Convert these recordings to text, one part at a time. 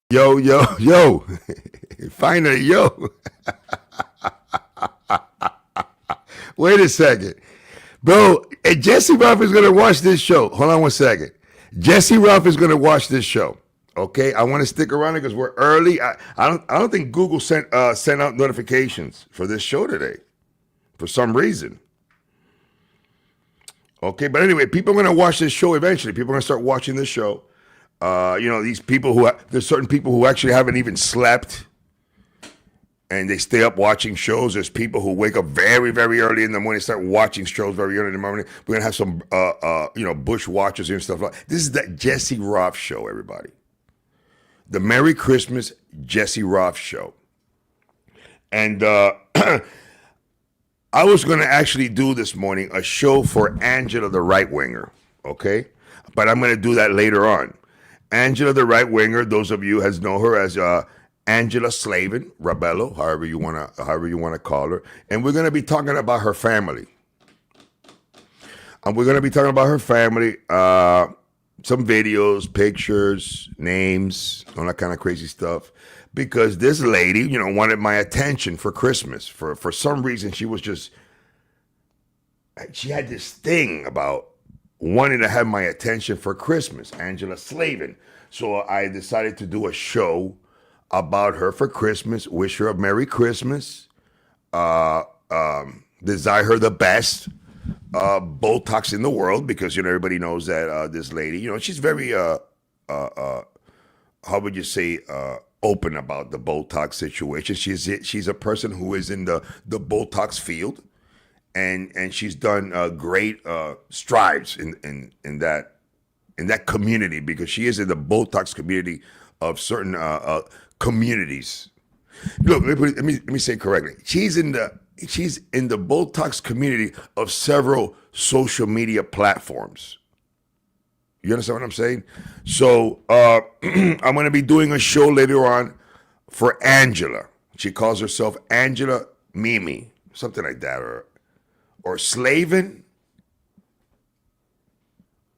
Yo, yo, yo. Finally, yo. Wait a second. Bro, Jesse Ruff is going to watch this show. Hold on one second. Jesse Ruff is going to watch this show. Okay, I want to stick around because we're early. I don't think Google sent out notifications for this show today for some reason. Okay, but anyway, people are going to watch this show eventually. People are going to start watching this show. These people there's certain people who actually haven't even slept and they stay up watching shows. There's people who wake up very, very early in the morning, start watching shows very early in the morning. We're going to have some, bush watchers and stuff like that. This is that Jesse Roth show, everybody. The Merry Christmas Jesse Roth show. And I was going to actually do this morning a show for Angela the right winger, okay? But I'm going to do that later on. Angela the right winger, those of you has know her as Angela Slavin, Rabello, however you want to call her, and we're going to be talking about her family. And we're going to be talking about her family, some videos, pictures, names, all that kind of crazy stuff. Because this lady, wanted my attention for Christmas. For some reason, she had this thing about wanting to have my attention for Christmas, Angela Slavin. So I decided to do a show about her for Christmas, wish her a Merry Christmas, desire her the best, Botox in the world, because everybody knows that this lady, she's very how would you say, open about the Botox situation. She's a person who is in the Botox field. And she's done great strides in that community, because she is in the Botox community of certain communities. Look, let me say it correctly. She's in the Botox community of several social media platforms. You understand what I'm saying? So I'm going to be doing a show later on for Angela. She calls herself Angela Mimi, something like that, or Slavin,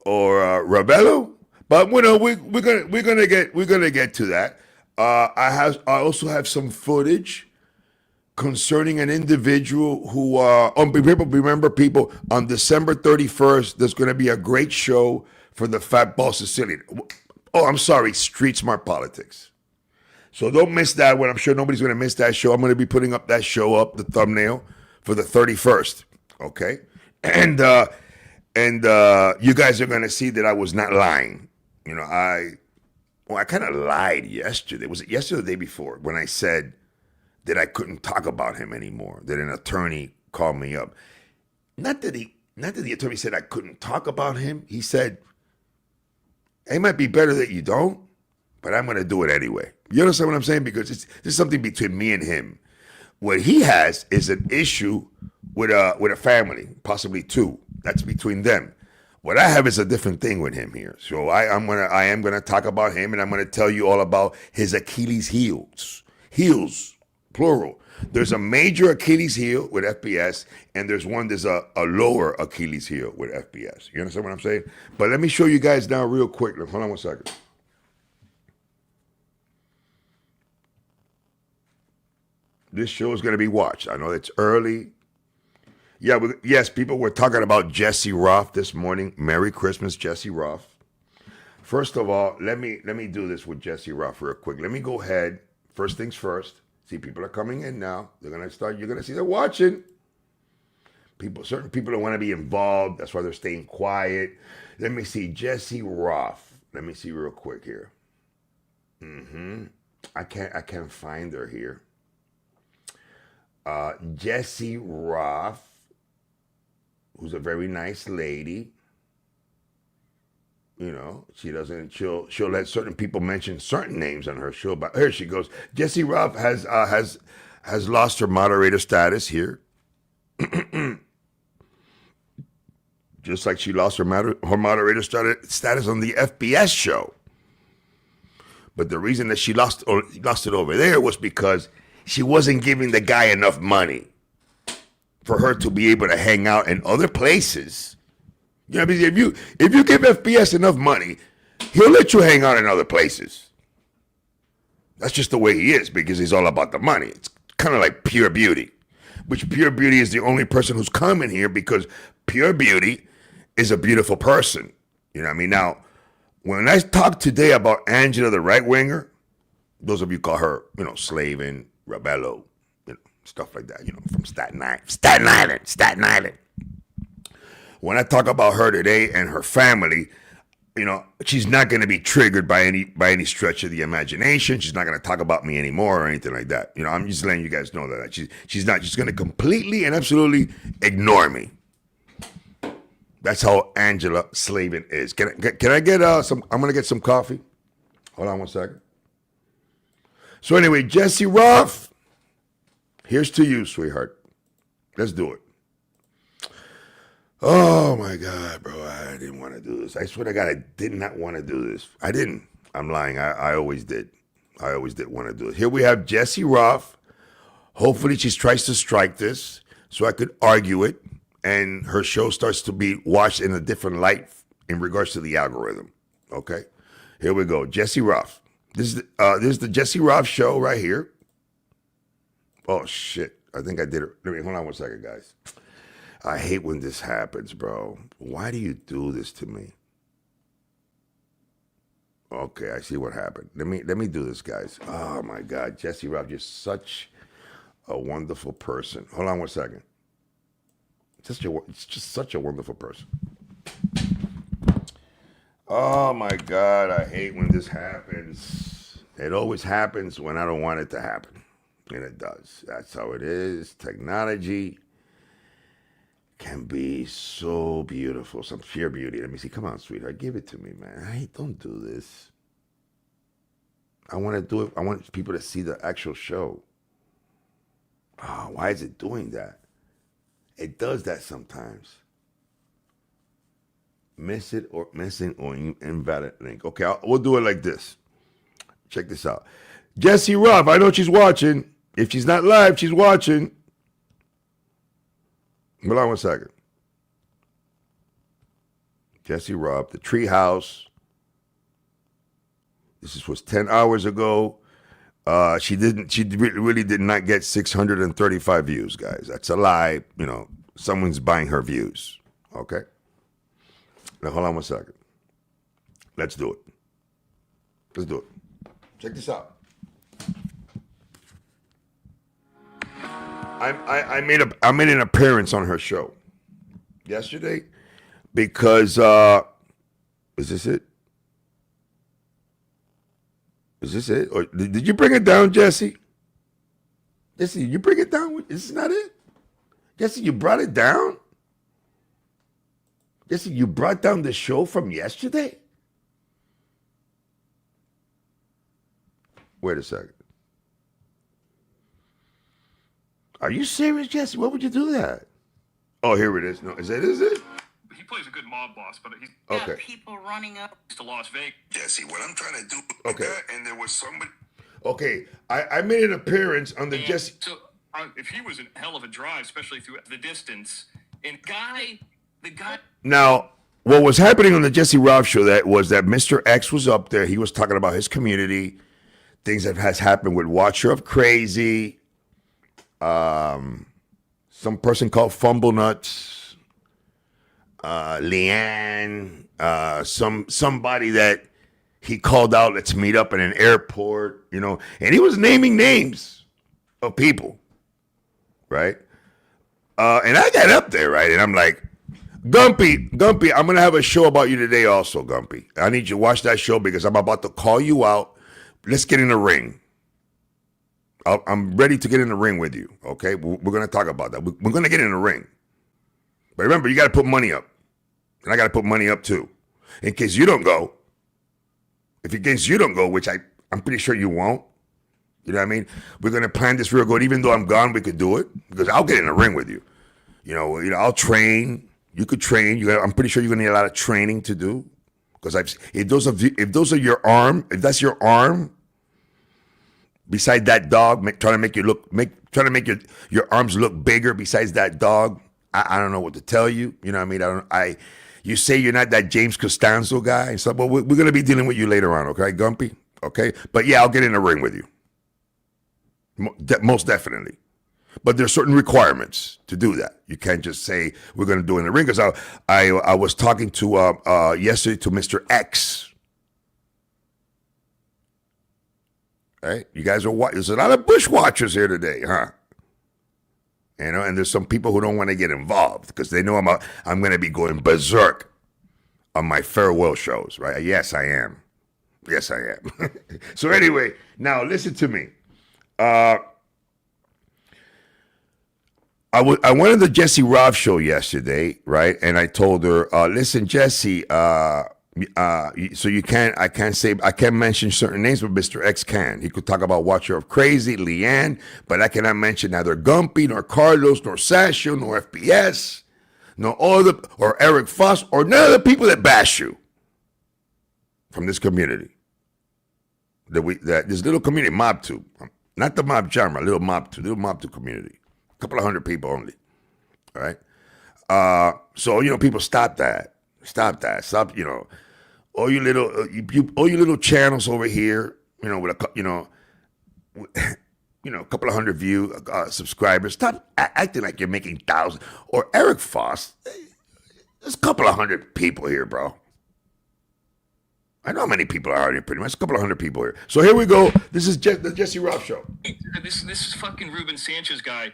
or Rabello, but we're gonna get to that. I also have some footage concerning an individual who remember people, on December 31st. There's going to be a great show for the Fat Ball Sicilian. Oh, I'm sorry, Street Smart Politics. So don't miss that one. I'm sure nobody's going to miss that show. I'm going to be putting up that show the thumbnail for the 31st. Okay, and you guys are going to see that I was not lying. I kind of lied yesterday. Was it yesterday or the day before, when I said that I couldn't talk about him anymore? That an attorney called me up. Not that the attorney said I couldn't talk about him. He said, it might be better that you don't, but I'm going to do it anyway. You understand what I'm saying? Because this is something between me and him. What he has is an issue with a family, possibly two. That's between them. What I have is a different thing with him here. So I am gonna talk about him, and I'm gonna tell you all about his Achilles heels, plural. There's a major Achilles heel with FBS, and there's a lower Achilles heel with FBS. You understand what I'm saying? But let me show you guys now real quick. Hold on one second. This show is going to be watched. I know it's early. Yeah, yes, people were talking about Jesse Roth this morning. Merry Christmas, Jesse Roth. First of all, let me do this with Jesse Roth real quick. Let me go ahead. First things first. See, people are coming in now. They're going to start. You're going to see they're watching. Certain people don't want to be involved. That's why they're staying quiet. Let me see, Jesse Roth. Let me see real quick here. I can't find her here. Jesse Roth, who's a very nice lady. She'll let certain people mention certain names on her show. But here she goes. Jesse Roth has lost her moderator status here, just like she lost her moderator status on the FBS show. But the reason that she lost it over there was because she wasn't giving the guy enough money for her to be able to hang out in other places. If you give FBS enough money, he'll let you hang out in other places. That's just the way he is because he's all about the money. It's kind of like Pure Beauty, which Pure Beauty is the only person who's coming here because Pure Beauty is a beautiful person. You know what I mean? Now, when I talk today about Angela, the right winger, those of you call her, Slavin, Rebello, stuff like that, from Staten Island. When I talk about her today and her family, she's not going to be triggered by any stretch of the imagination. She's not going to talk about me anymore or anything like that. I'm just letting you guys know that she's not. She's going to completely and absolutely ignore me. That's how Angela Slavin is. Can I get some? I'm going to get some coffee. Hold on one second. So anyway, Jesse Roth, here's to you, sweetheart. Let's do it. Oh my God, bro, I didn't want to do this. I swear to God, I did not want to do this. I didn't. I'm lying. I always did. I always did want to do it. Here we have Jesse Roth. Hopefully she tries to strike this so I could argue it and her show starts to be watched in a different light in regards to the algorithm. Okay? Here we go. Jesse Roth. This is the Jesse Roth show right here. Oh, shit. I think I did it. Hold on one second, guys. I hate when this happens, bro. Why do you do this to me? Okay, I see what happened. Let me do this, guys. Oh my God, Jesse Roth, you're such a wonderful person. Hold on one second. It's just such a wonderful person. Oh my God, I hate when this happens. It always happens when I don't want it to happen, and it does. That's how it is. Technology can be so beautiful. Some pure beauty. Let me see. Come on, sweetheart. Give it to me, man. Hey, don't do this. I want to do it. I want people to see the actual show. Oh, why is it doing that? It does that sometimes. Missing or invalid link. Okay, we'll do it like this. Check this out. Jesse Roth. I know she's watching. If she's not live, she's watching. Hold on one second. Jesse Roth, the Treehouse. This was 10 hours ago. She really did not get 635 views, guys. That's a lie. Someone's buying her views. Okay? Now, hold on one second. Let's do it. Check this out. I made an appearance on her show yesterday because is this it? Is this it? Or did you bring it down, Jesse? Jesse, you bring it down? This is not it? Jesse, you brought it down? Jesse, you brought down the show from yesterday? Wait a second. Are you serious, Jesse? Why would you do that? Oh, here it is. No, is it? He plays a good mob boss, but he's okay. People running up to Las Vegas. Jesse, what I'm trying to do. Okay. And there was somebody. Okay, I made an appearance on the Jesse. So if he was a hell of a drive, especially through the distance, and the guy. Now, what was happening on the Jesse Roth show that Mr. X was up there. He was talking about his community, things that has happened with Watcher of Crazy. Some person called Fumble Nuts, Leanne, somebody that he called out, let's meet up in an airport, and he was naming names of people, right? And I got up there, right? And I'm like, Gumpy, I'm going to have a show about you today also, Gumpy. I need you to watch that show because I'm about to call you out. Let's get in the ring. I'm ready to get in the ring with you, okay? We're going to talk about that. We're going to get in the ring. But remember, you got to put money up. And I got to put money up too. In case you don't go. If in case you don't go, which I'm pretty sure you won't. You know what I mean? We're going to plan this real good. Even though I'm gone, we could do it. Because I'll get in the ring with you. I'll train. You could train. I'm pretty sure you're going to need a lot of training to do. Because if those are your arm, if that's your arm, beside that dog, trying to make your arms look bigger. Besides that dog, I don't know what to tell you. You know what I mean? You say you're not that James Costanzo guy, so but we're gonna be dealing with you later on, okay, Gumpy? Okay, but yeah, I'll get in the ring with you. Most definitely. But there's certain requirements to do that. You can't just say we're going to do it in the ring. Because I was talking to yesterday to Mr. X. Right? You guys are there's a lot of bush watchers here today, huh? You know, and there's some people who don't want to get involved because they know I'm going to be going berserk on my farewell shows, right? Yes, I am. Yes, I am. So anyway, now listen to me. I went on the Jesse Roth show yesterday, right? And I told her, listen, Jesse, so I can't mention certain names, but Mr. X can. He could talk about Watcher of Crazy, Leanne, but I cannot mention neither Gumpy, nor Carlos, nor Sasho, nor FPS, nor or Eric Foss, or none of the people that bash you from this community. This little community, Mob2, not the mob genre, little Mob2 community. A couple of hundred people only. All right. So people stop that. Stop, all you little channels over here, with a couple of hundred subscribers. Stop acting like you're making thousands. Or Eric Foss, there's a couple of hundred people here, bro. I know how many people are here, pretty much. A couple of hundred people here. So here we go. This is the Jesse Roth show. This fucking Ruben Sanchez guy.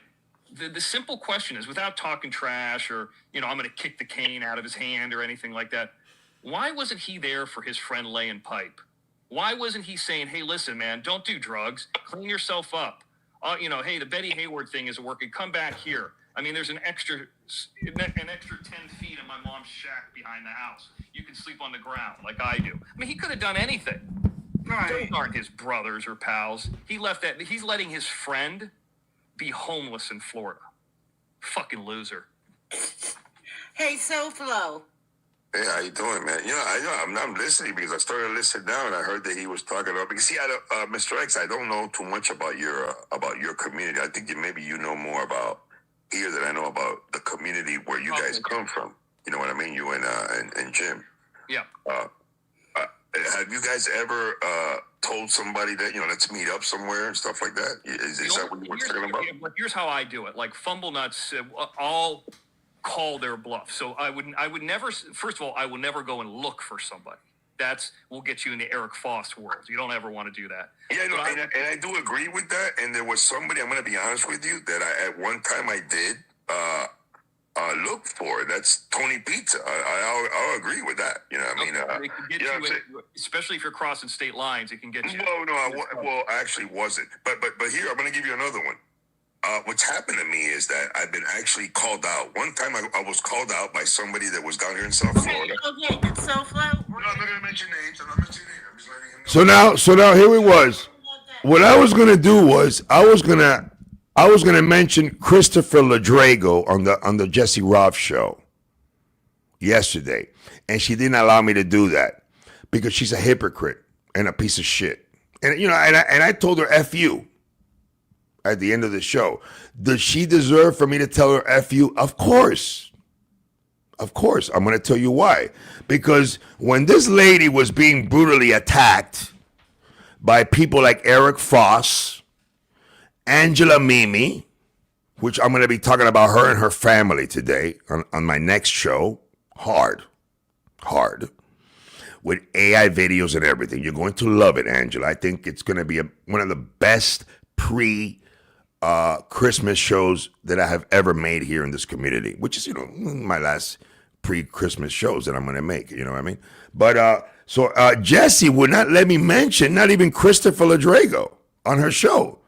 The simple question is, without talking trash or, I'm going to kick the cane out of his hand or anything like that, why wasn't he there for his friend laying pipe? Why wasn't he saying, hey, listen, man, don't do drugs. Clean yourself up. Hey, the Betty Hayward thing isn't working. Come back here. I mean, there's an extra 10 feet in my mom's shack behind the house. You can sleep on the ground like I do. I mean, he could have done anything. Right. Those aren't his brothers or pals. He left that. He's letting his friend be homeless in Florida. Fucking loser. Hey, SoFlo. Hey, how you doing, man? I'm listening because I started to listen now, and I heard that he was talking about. Because see, Mr. X, I don't know too much about your community. I think maybe you know more about here than I know about the community where you guys come from. You know what I mean? You and Jim. Yeah. Have you guys ever told somebody that let's meet up somewhere and stuff like that? Is that what you were talking about? Here's how I do it. Like Fumble Nuts, I'll call their bluff. So I would never. First of all, I will never go and look for somebody. Will get you in the Eric Foss world. You don't ever want to do that. Yeah, no, and I do agree with that. And there was somebody, I'm going to be honest with you, that at one time I did look for. That's Tony Pizza. I'll agree with that. You know what I mean? It can get you, especially if you're crossing state lines, it can get you. No, I actually wasn't. But here, I'm going to give you another one. What's happened to me is that I've been actually called out. One time I was called out by somebody that was down here in South Florida. Okay, did SoFlo? No, I'm not going to mention names. I'm not mentioning names. I'm just letting him know. So now here we was. What I was gonna do was I was gonna mention Christopher Ladrago on the Jesse Roth show yesterday, and she didn't allow me to do that because she's a hypocrite and a piece of shit. And and I told her F you at the end of the show. Does she deserve for me to tell her F you? Of course. Of course. I'm going to tell you why. Because when this lady was being brutally attacked by people like Eric Foss, Angela Mimi, which I'm going to be talking about her and her family today on my next show, hard, with AI videos and everything. You're going to love it, Angela. I think it's going to be one of the best Christmas shows that I have ever made here in this community, which is, my last pre-Christmas shows that I'm going to make, you know what I mean? But, so Jesse would not let me mention, not even Christopher Ladrago on her show,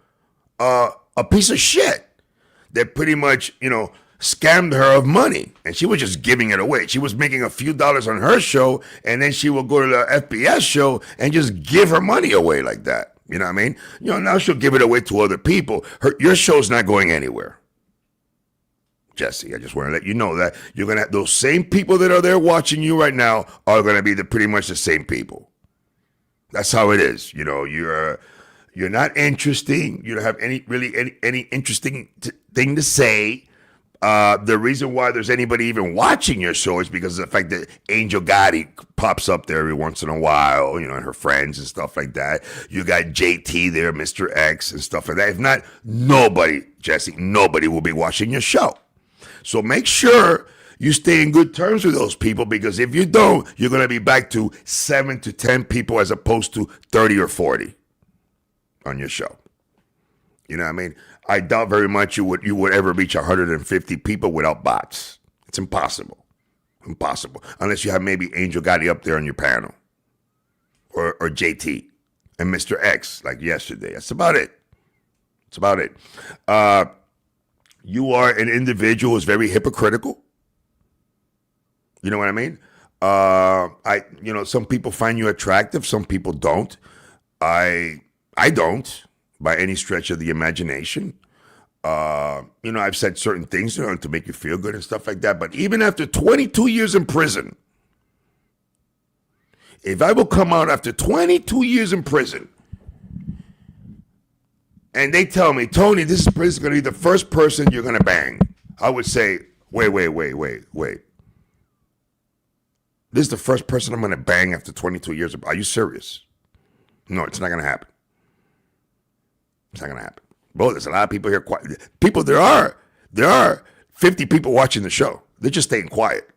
a piece of shit that pretty much, scammed her of money, and she was just giving it away. She was making a few dollars on her show, and then she will go to the FPS show and just give her money away like that. You know what I mean? Now she'll give it away to other people. Your show's not going anywhere. Jesse, I just want to let you know that you're going to have those same people that are there watching you right now are going to be pretty much the same people. That's how it is. You're not interesting. You don't have any interesting thing to say. The reason why there's anybody even watching your show is because of the fact that Angel Gotti pops up there every once in a while, and her friends and stuff like that. You got JT there, Mr. X and stuff like that. If not, nobody, Jesse, nobody will be watching your show. So make sure you stay in good terms with those people, because if you don't, you're going to be back to 7 to 10 people as opposed to 30 or 40 on your show. You know what I mean? I doubt very much you would ever reach 150 people without bots. It's impossible. Impossible. Unless you have maybe Angel Gotti up there on your panel. Or JT and Mr. X like yesterday. That's about it. That's about it. You are an individual who's very hypocritical. You know what I mean? Some people find you attractive, some people don't. I don't, by any stretch of the imagination. I've said certain things to make you feel good and stuff like that. But even after 22 years in prison, if I will come out after 22 years in prison, and they tell me, Tony, this is going to be the first person you're going to bang, I would say, wait. This is the first person I'm going to bang after 22 years. Are you serious? No, it's not going to happen. It's not going to happen. Bro, there's a lot of people here. People, there are 50 people watching the show. They're just staying quiet.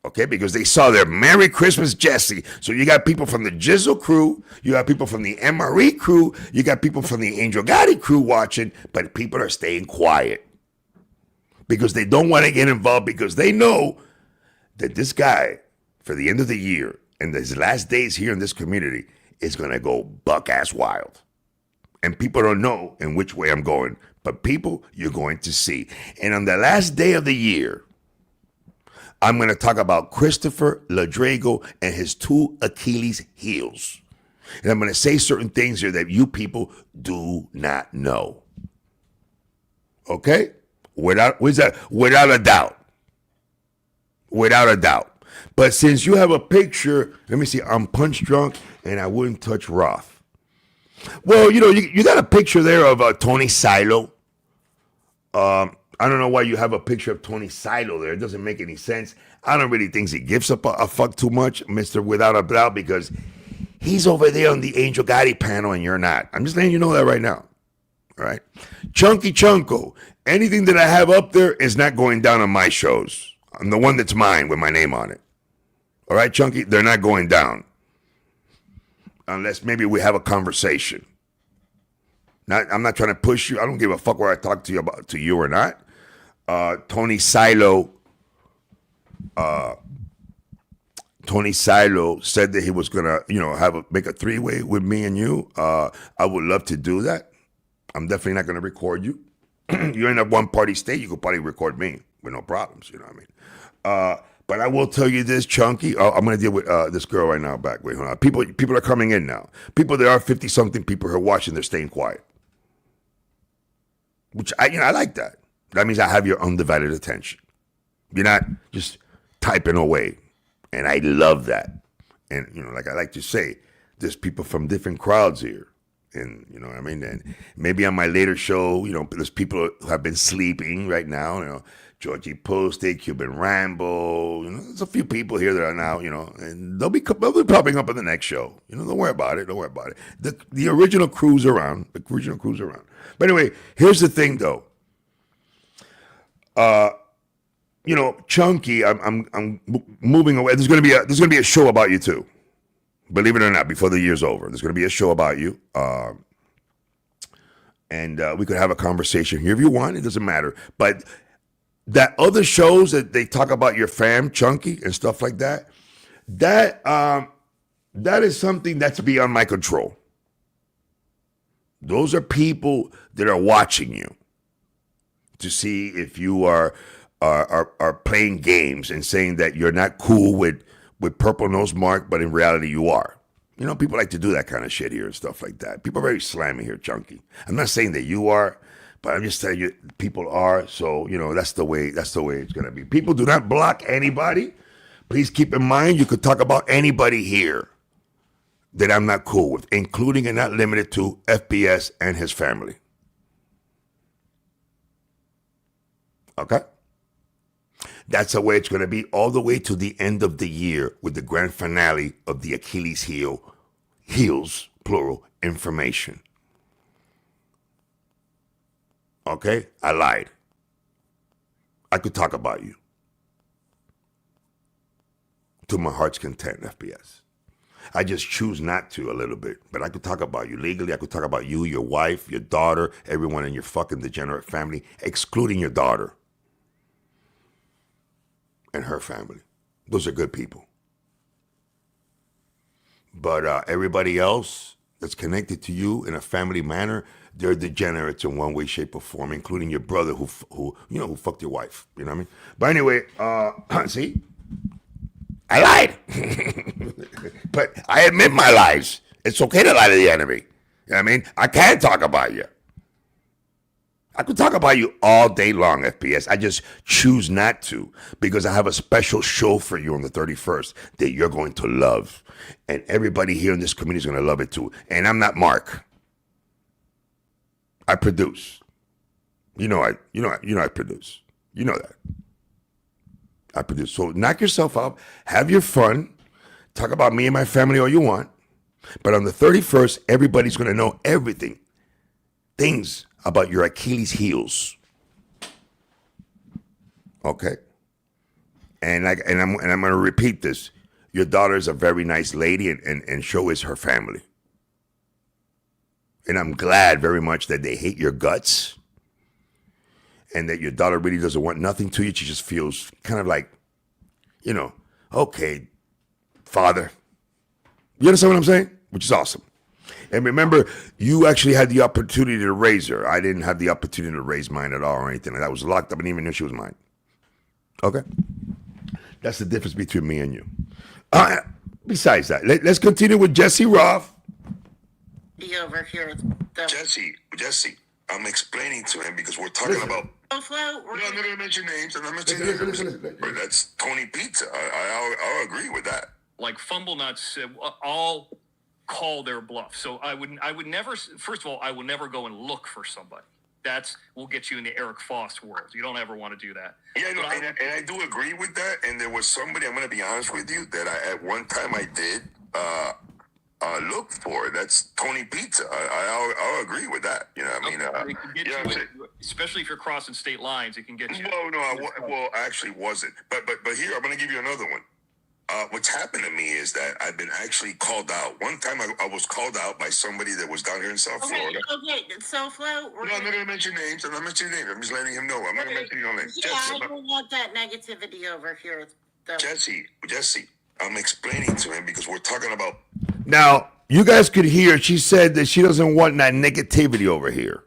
Okay, because they saw their Merry Christmas Jesse. So you got people from the Jizzle crew, you got people from the MRE crew, you got people from the Angel Gotti crew watching, but people are staying quiet because they don't want to get involved, because they know that this guy, for the end of the year and his last days here in this community, is going to go buck-ass wild. And people don't know in which way I'm going, but people, you're going to see. And on the last day of the year, I'm going to talk about Christopher Ladrago and his 2 Achilles heels. And I'm going to say certain things here that you people do not know. Okay? Without a doubt. Without a doubt. But since you have a picture, let me see, I'm punch drunk and I wouldn't touch ROTH. Well, you got a picture there of Tony Styleh. I don't know why you have a picture of Tony Styleh there. It doesn't make any sense. I don't really think he gives a fuck too much, Mr. Without a Doubt, because he's over there on the Angel Gotti panel and you're not. I'm just letting you know that right now. All right? Chunky Chunko, anything that I have up there is not going down on my shows. I'm the one that's mine with my name on it. All right, Chunky? They're not going down. Unless maybe we have a conversation. I'm not trying to push you. I don't give a fuck where I talk to you or not. Tony Styleh said that he was gonna, make a 3-way with me and you. I would love to do that. I'm definitely not gonna record you. You're in a one-party state. You could probably record me with no problems. You know what I mean? But I will tell you this, Chunky. I'm going to deal with this girl right now. Wait, hold on. People are coming in now. There are 50-something people who are watching. They're staying quiet. Which, I like that. That means I have your undivided attention. You're not just typing away. And I love that. And, like I like to say, there's people from different crowds here. And, you know what I mean? And maybe on my later show, there's people who have been sleeping right now, Georgie Poste, Cuban Rambo, there's a few people here that are now, and they'll be popping up in the next show. Don't worry about it. The original crew's around. But anyway, here's the thing, though. Chunky, I'm moving away. There's gonna be a show about you too. Believe it or not, before the year's over, there's gonna be a show about you. And we could have a conversation here if you want. It doesn't matter, but that other shows that they talk about your fam, Chunky, and stuff like that, that is something that's beyond my control. Those are people that are watching you to see if you are playing games and saying that you're not cool with Purple Nose Mark, but in reality you are. People like to do that kind of shit here and stuff like that. People are very slammy here, Chunky. I'm not saying that you are, but I'm just telling you, people are. So, that's the way it's going to be. People do not block anybody. Please keep in mind, you could talk about anybody here that I'm not cool with, including and not limited to FBS and his family. Okay? That's the way it's going to be all the way to the end of the year with the grand finale of the Achilles heels, plural, information. Okay? I lied. I could talk about you to my heart's content, FPS. I just choose not to a little bit, but I could talk about you legally. I could talk about you, your wife, your daughter, everyone in your fucking degenerate family, excluding your daughter and her family. Those are good people. But everybody else that's connected to you in a family manner, they're degenerates in one way, shape, or form, including your brother who fucked your wife. You know what I mean? But anyway, see? I lied. But I admit my lies. It's okay to lie to the enemy. You know what I mean? I can talk about you. I could talk about you all day long, FPS. I just choose not to because I have a special show for you on the 31st that you're going to love. And everybody here in this community is going to love it too. And I'm not Mark. I produce. I produce. You know that. I produce. So knock yourself out. Have your fun. Talk about me and my family all you want. But on the 31st, everybody's going to know everything. Things about your Achilles heels. Okay? And I'm going to repeat this. Your daughter is a very nice lady and so is her family. And I'm glad very much that they hate your guts and that your daughter really doesn't want nothing to you. She just feels kind of like, okay, father. You understand what I'm saying? Which is awesome. And remember, you actually had the opportunity to raise her. I didn't have the opportunity to raise mine at all or anything. I was locked up and even knew she was mine. Okay? That's the difference between me and you. Besides that, let's continue with Jesse Roth. Be over here. Jesse, I'm explaining to him because we're talking about. SoFlo, No, I'm not going to mention names. I'm not mentioning names. But that's Tony Pizza. I'll agree with that. Like fumble nuts, all call their bluff. So I would never. First of all, I will never go and look for somebody. Will get you in the Eric Foss world. You don't ever want to do that. Yeah, no, and I do agree with that. And there was somebody, I'm going to be honest with you, that at one time I did look for. That's Tony Pizza. I'll agree with that. You know what I mean? It can get you, especially if you're crossing state lines, it can get you. Well, no, I actually wasn't. But here, I'm going to give you another one. What's happened to me is that I've been actually called out. One time I was called out by somebody that was down here in South Florida. Okay, SoFlo. No, I'm not going to mention names. I'm not mentioning names. I'm just letting him know. I'm not going to mention your name. Yeah, I don't want that negativity over here. Though. Jesse, I'm explaining to him because we're talking about. Now, you guys could hear she said that she doesn't want that negativity over here.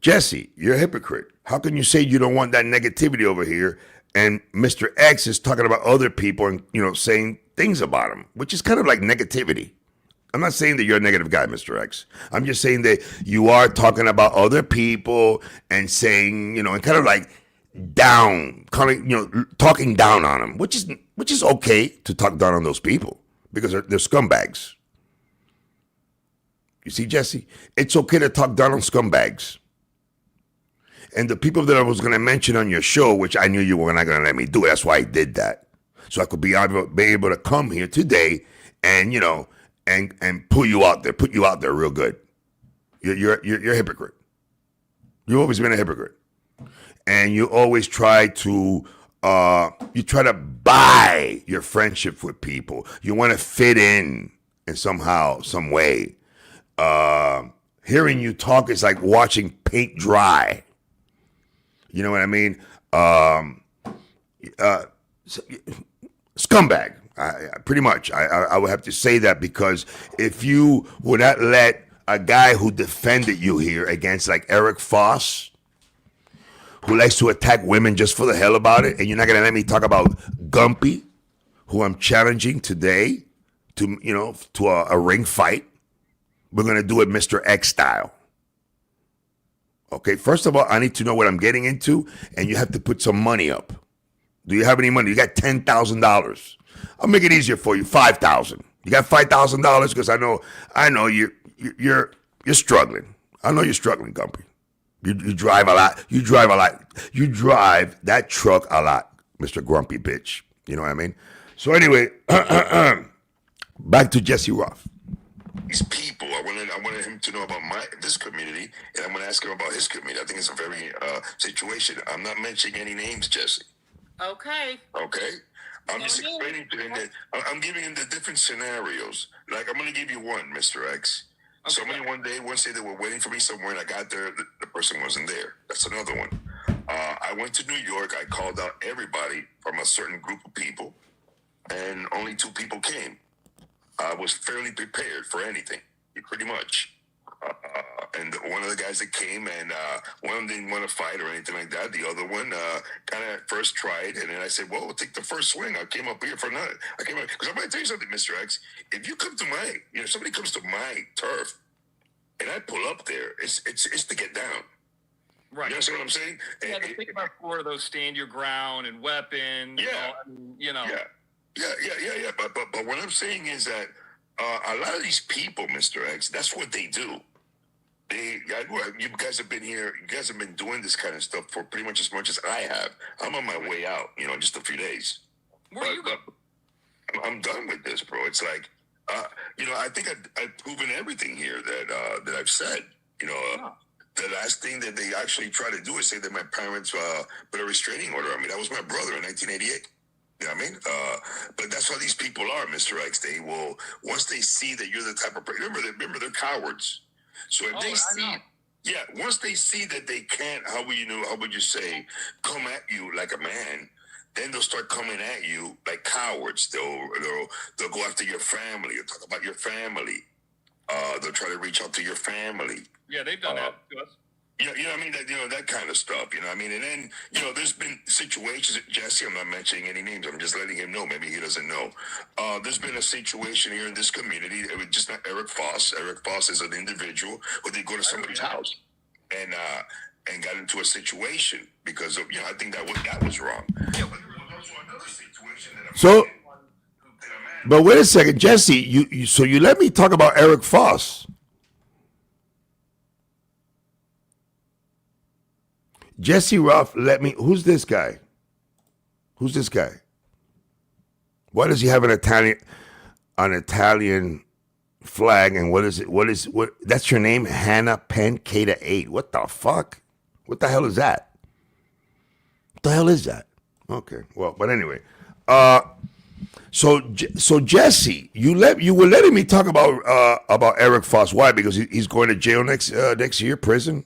Jesse, you're a hypocrite. How can you say you don't want that negativity over here? And Mr. X is talking about other people and, saying things about him, which is kind of like negativity. I'm not saying that you're a negative guy, Mr. X. I'm just saying that you are talking about other people and saying, and kind of like talking down on them, which is okay to talk down on those people because they're scumbags. You see, Jesse, it's okay to talk down on scumbags. And the people that I was going to mention on your show, which I knew you were not going to let me do, that's why I did that. So I could be able to come here today and, and put you out there real good. You're a hypocrite. You've always been a hypocrite. And you always try to buy your friendship with people. You want to fit in somehow, some way. Hearing you talk is like watching paint dry. You know what I mean? Scumbag, pretty much. I would have to say that because if you would not let a guy who defended you here against like Eric Foss, who likes to attack women just for the hell about it, and you're not going to let me talk about Gumpy, who I'm challenging today to a ring fight, we're going to do it Mr. X style. Okay, first of all, I need to know what I'm getting into, and you have to put some money up. Do you have any money? You got $10,000. I'll make it easier for you. $5,000. You got $5,000 because I know you're struggling. I know you're struggling, Gumpy. You drive a lot. You drive a lot. You drive that truck a lot, Mr. Grumpy Bitch. You know what I mean? So anyway, back to Jesse Roth. These people, I wanted him to know about this community, and I'm going to ask him about his community. I think it's a very situation. I'm not mentioning any names, Jesse. Okay. Okay? I'm just explaining to him that I'm giving him the different scenarios. Like, I'm going to give you one, Mr. X. Okay. Somebody one day say they were waiting for me somewhere, and I got there, the person wasn't there. That's another one. I went to New York. I called out everybody from a certain group of people, and only 2 people came. I was fairly prepared for anything, pretty much. And one of the guys that came, and one of them didn't want to fight or anything like that. The other one kind of first tried, and then I said, well, take the first swing. I came up here for nothing. Because I'm going to tell you something, Mr. X. If you come to somebody comes to my turf, and I pull up there, it's to get down. Right. You understand what I'm saying? Yeah, the thing about Florida, those stand your ground and weapons. Yeah. You know. Yeah. But what I'm saying is that a lot of these people, Mr. X, that's what they do. You guys have been here. You guys have been doing this kind of stuff for pretty much as I have. I'm on my way out. Just a few days. Where are you going? I'm done with this, bro. It's like, I think I've proven everything here that I've said. The last thing that they actually try to do is say that my parents put a restraining order on me. That was my brother in 1988. You know what I mean? But that's how these people are, Mr. X. They will, once they see that you're the type of person, remember they're cowards. So if they see, once they see that they can't, how would you say, come at you like a man, then they'll start coming at you like cowards. They'll go after your family. They'll talk about your family. They'll try to reach out to your family. Yeah, they've done that to us. You know what I mean? That kind of stuff, you know what I mean? And then, there's been situations, Jesse, I'm not mentioning any names, I'm just letting him know, maybe he doesn't know. There's been a situation here in this community, it was just not Eric Foss. Eric Foss is an individual who did go to somebody's house and got into a situation because of, I think that was wrong. Yeah, but there was also another situation that but wait a second, Jesse, you let me talk about Eric Foss. Jesse Roth, who's this guy? Who's this guy? Why does he have an Italian flag, and what that's your name? Hannah Penn Kata 8. What the fuck? What the hell is that? What the hell is that? Okay, well, but anyway. So Jesse, you were letting me talk about Eric Foss. Why? Because he's going to jail next year, prison.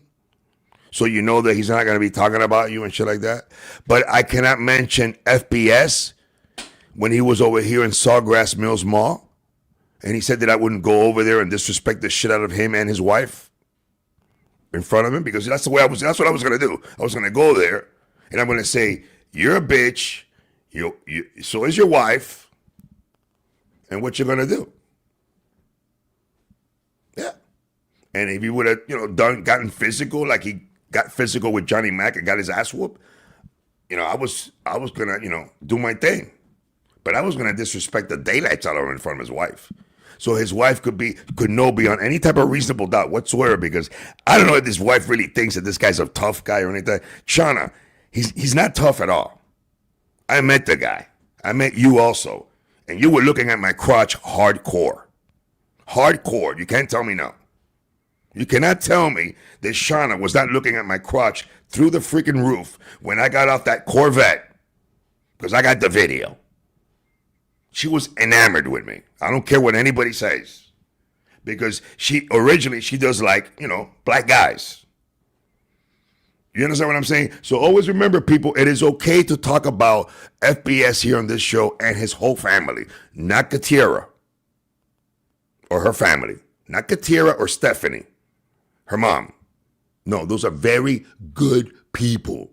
So you know that he's not going to be talking about you and shit like that. But I cannot mention FBS when he was over here in Sawgrass Mills Mall, and he said that I wouldn't go over there and disrespect the shit out of him and his wife in front of him, because that's what I was going to do. I was going to go there, and I'm going to say, you're a bitch. So is your wife. And what you're going to do. Yeah. And if he would have, gotten physical, like he got physical with Johnny Mack and got his ass whooped, I was gonna, do my thing. But I was gonna disrespect the daylights out of him in front of his wife. So his wife could be on any type of reasonable doubt whatsoever, because I don't know if his wife really thinks that this guy's a tough guy or anything. Shauna, he's not tough at all. I met the guy. I met you also. And you were looking at my crotch hardcore. Hardcore. You can't tell me no. You cannot tell me that Shauna was not looking at my crotch through the freaking roof when I got off that Corvette, because I got the video. She was enamored with me. I don't care what anybody says, because she does like, black guys. You understand what I'm saying? So always remember, people, it is okay to talk about FBS here on this show and his whole family, not Katira or her family, not Katira or Stephanie. Her mom. No, those are very good people.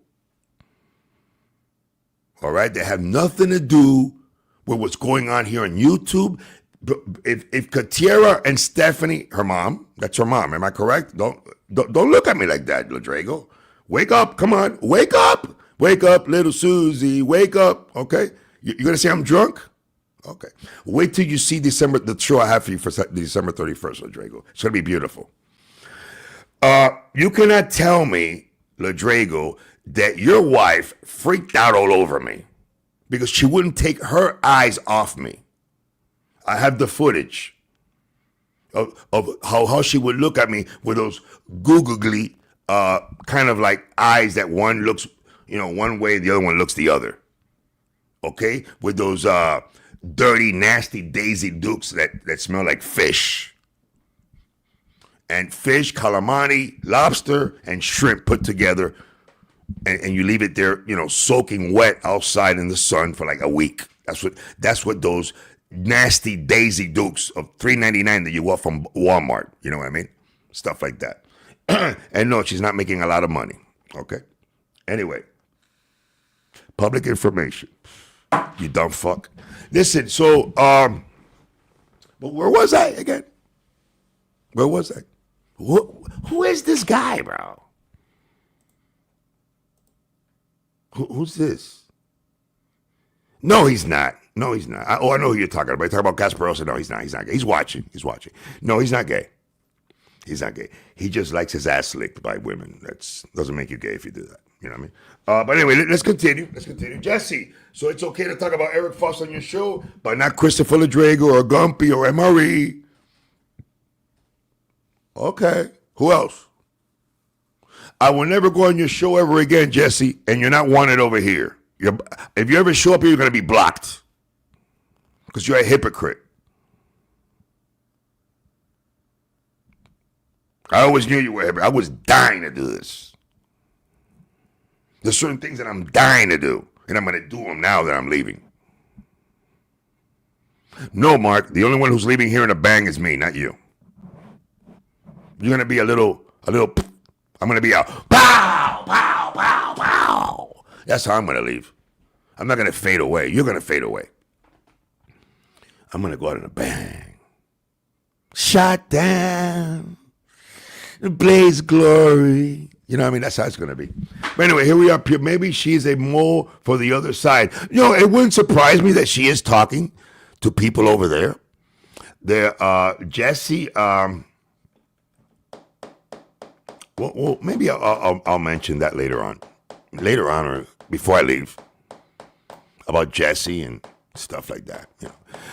All right? They have nothing to do with what's going on here on YouTube. If Katira and Stephanie, her mom, that's her mom, am I correct? Don't look at me like that, Ladrego. Wake up, come on, wake up. Wake up, little Susie, wake up, okay? You're going to say I'm drunk? Okay. Wait till you see the show I have for you for December 31st, Ladrego. It's going to be beautiful. You cannot tell me, Ladrego, that your wife freaked out all over me because she wouldn't take her eyes off me. I have the footage of how she would look at me with those googly kind of like eyes that one looks, one way, the other one looks the other. Okay? With those dirty, nasty Daisy Dukes that smell like fish. And fish, calamari, lobster, and shrimp put together, and you leave it there, soaking wet outside in the sun for like a week. That's what those nasty Daisy Dukes of $3.99 that you want from Walmart. You know what I mean? Stuff like that. And no, she's not making a lot of money. Okay. Anyway, public information. You dumb fuck. Listen. So, but where was I again? Where was I? Who is this guy, bro? Who's this? No, he's not. No, he's not. I know who you're talking about. You're talking about Gasparosa. No, he's not. He's not gay. He's watching. No, he's not gay. He's not gay. He just likes his ass licked by women. That doesn't make you gay if you do that. You know what I mean? But anyway, let's continue. Jesse, so it's okay to talk about Eric Foss on your show, but not Christopher Ladrego or Gumpy or MRE. Okay. Who else? I will never go on your show ever again, Jesse, and you're not wanted over here. If you ever show up here, you're going to be blocked because you're a hypocrite. I always knew you were a hypocrite. I was dying to do this. There's certain things that I'm dying to do, and I'm going to do them now that I'm leaving. No, Mark, the only one who's leaving here in a bang is me, not you. You're going to be a little, I'm going to be a pow, pow, pow, pow. That's how I'm going to leave. I'm not going to fade away. You're going to fade away. I'm going to go out in a bang. Shot down. Blaze glory. You know what I mean? That's how it's going to be. But anyway, here we are. Maybe she's a mole for the other side. It wouldn't surprise me that she is talking to people over there. Jesse, well, maybe I'll mention that later on, or before I leave, about Jesse and stuff like that.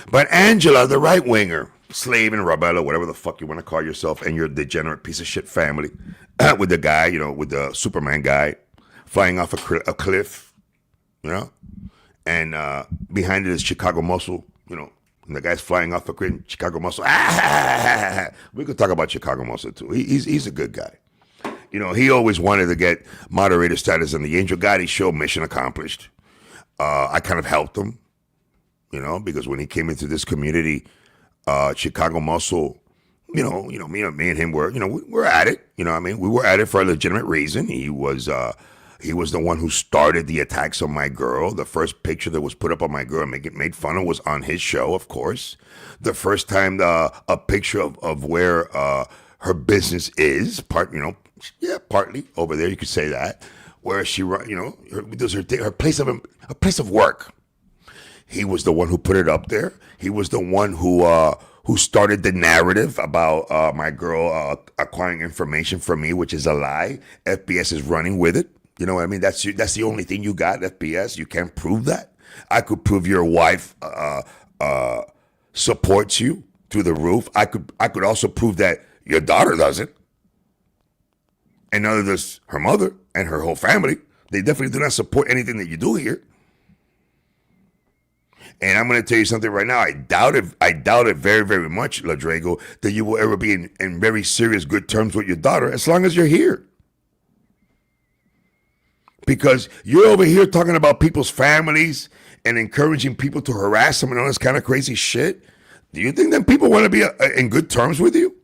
But Angela, the right winger, slave and Rabella, whatever the fuck you want to call yourself, and your degenerate piece of shit family, with the guy, with the Superman guy, flying off a cliff, and behind it is Chicago Muscle, and the guy's flying off a cliff, Chicago Muscle. We could talk about Chicago Muscle too. He's a good guy. He always wanted to get moderator status on the Angel Gotti show. Mission accomplished. I kind of helped him, because when he came into this community, Chicago Muscle, me and him were, we're at it. We were at it for a legitimate reason. He was the one who started the attacks on my girl. The first picture that was put up on my girl and made fun of was on his show, of course. The first time a picture of where her business is, partly over there, you could say that, where she, does her place of work. He was the one who put it up there. He was the one who started the narrative about my girl acquiring information from me, which is a lie. FBS is running with it. You know what I mean? That's the only thing you got, FBS. You can't prove that. I could prove your wife supports you through the roof. I could also prove that your daughter doesn't. And neither does her mother and her whole family. They definitely do not support anything that you do here. And I'm going to tell you something right now. I doubt it very, very much, Ladrego, that you will ever be in very serious good terms with your daughter as long as you're here. Because you're over here talking about people's families and encouraging people to harass them and all this kind of crazy shit. Do you think that people want to be in good terms with you?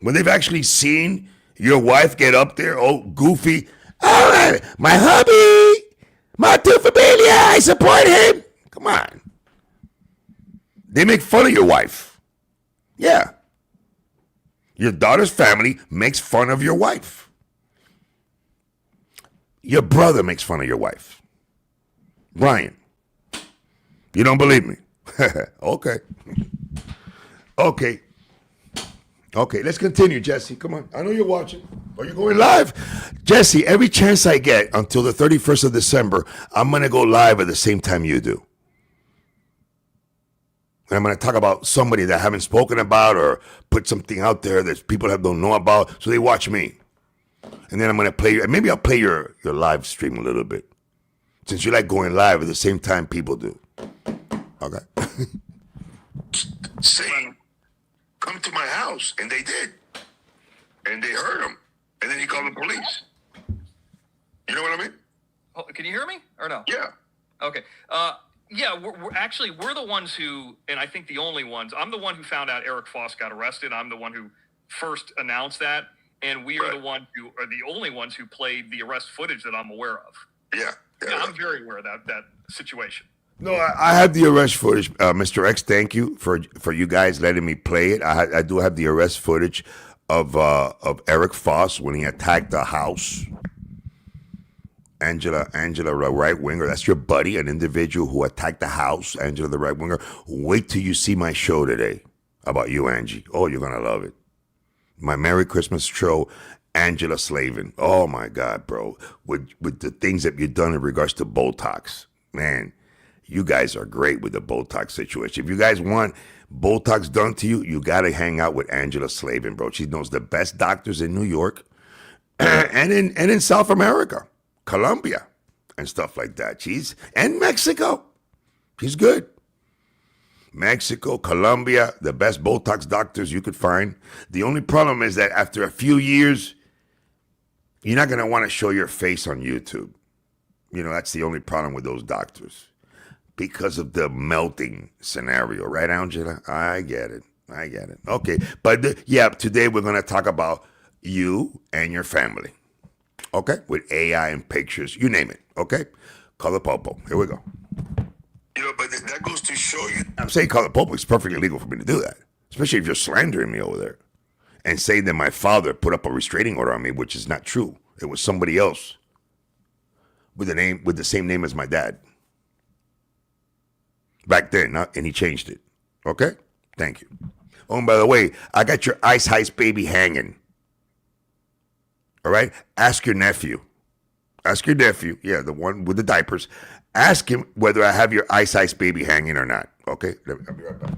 When they've actually seen your wife get up there, oh, goofy, all right, my hubby, my two familia, I support him. Come on. They make fun of your wife. Yeah. Your daughter's family makes fun of your wife. Your brother makes fun of your wife. Brian, you don't believe me? Okay. Okay. Okay, let's continue, Jesse. Come on. I know you're watching. Are you going live? Jesse, every chance I get until the 31st of December, I'm going to go live at the same time you do. And I'm going to talk about somebody that I haven't spoken about or put something out there that people don't know about, so they watch me. And then I'm going to play, maybe I'll play your live stream a little bit, since you like going live at the same time people do. Okay. Saying, come to my house. And they did. And they heard him. And then he called the police. You know what I mean? Oh, can you hear me or no? Yeah. Okay. Yeah, we're the ones who, and I think the only ones. I'm the one who found out Eric Foss got arrested. I'm the one who first announced that, and we are the one who are the only ones who played the arrest footage that I'm aware of. Yeah. Yeah, I'm very aware of that situation. No, I have the arrest footage. Mr. X, thank you for you guys letting me play it. I do have the arrest footage of Eric Foss when he attacked the house. Angela, the right winger. That's your buddy, an individual who attacked the house. Angela, the right winger. Wait till you see my show today about you, Angie. Oh, you're gonna love it. My Merry Christmas show, Angela Slavin. Oh my God, bro. With the things that you've done in regards to Botox, man. You guys are great with the Botox situation. If you guys want Botox done to you, you got to hang out with Angela Slavin, bro. She knows the best doctors in New York and in South America, Colombia, and stuff like that. And Mexico. She's good. Mexico, Colombia, the best Botox doctors you could find. The only problem is that after a few years, you're not going to want to show your face on YouTube. You know, that's the only problem with those doctors. Because of the melting scenario, right, Angela? I get it. Okay, but today we're going to talk about you and your family. Okay, with AI and pictures, you name it. Okay, Color Popo. Here we go. You know, but that goes to show you. I'm saying Color Popo. It's perfectly legal for me to do that, especially if you're slandering me over there and saying that my father put up a restraining order on me, which is not true. It was somebody else with the same name as my dad. Back then, and he changed it. Okay? Thank you. Oh, and by the way, I got your Ice Heist baby hanging. All right? Ask your nephew. Yeah, the one with the diapers. Ask him whether I have your Ice Heist baby hanging or not. Okay? I'll be right back.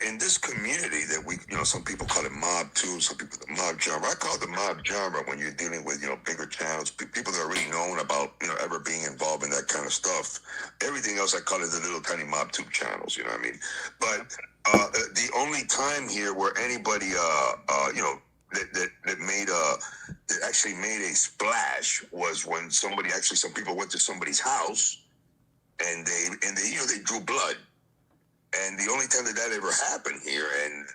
In this community that some people call it mob too, some people the mob genre. I call it the mob genre when you're dealing with, bigger channels, people that are already known about, ever being involved in that kind of stuff. Everything else I call it the little tiny mob tube channels, you know what I mean? But the only time here where anybody, that actually made a splash was when some people went to somebody's house and they drew blood. And the only time that ever happened here, and,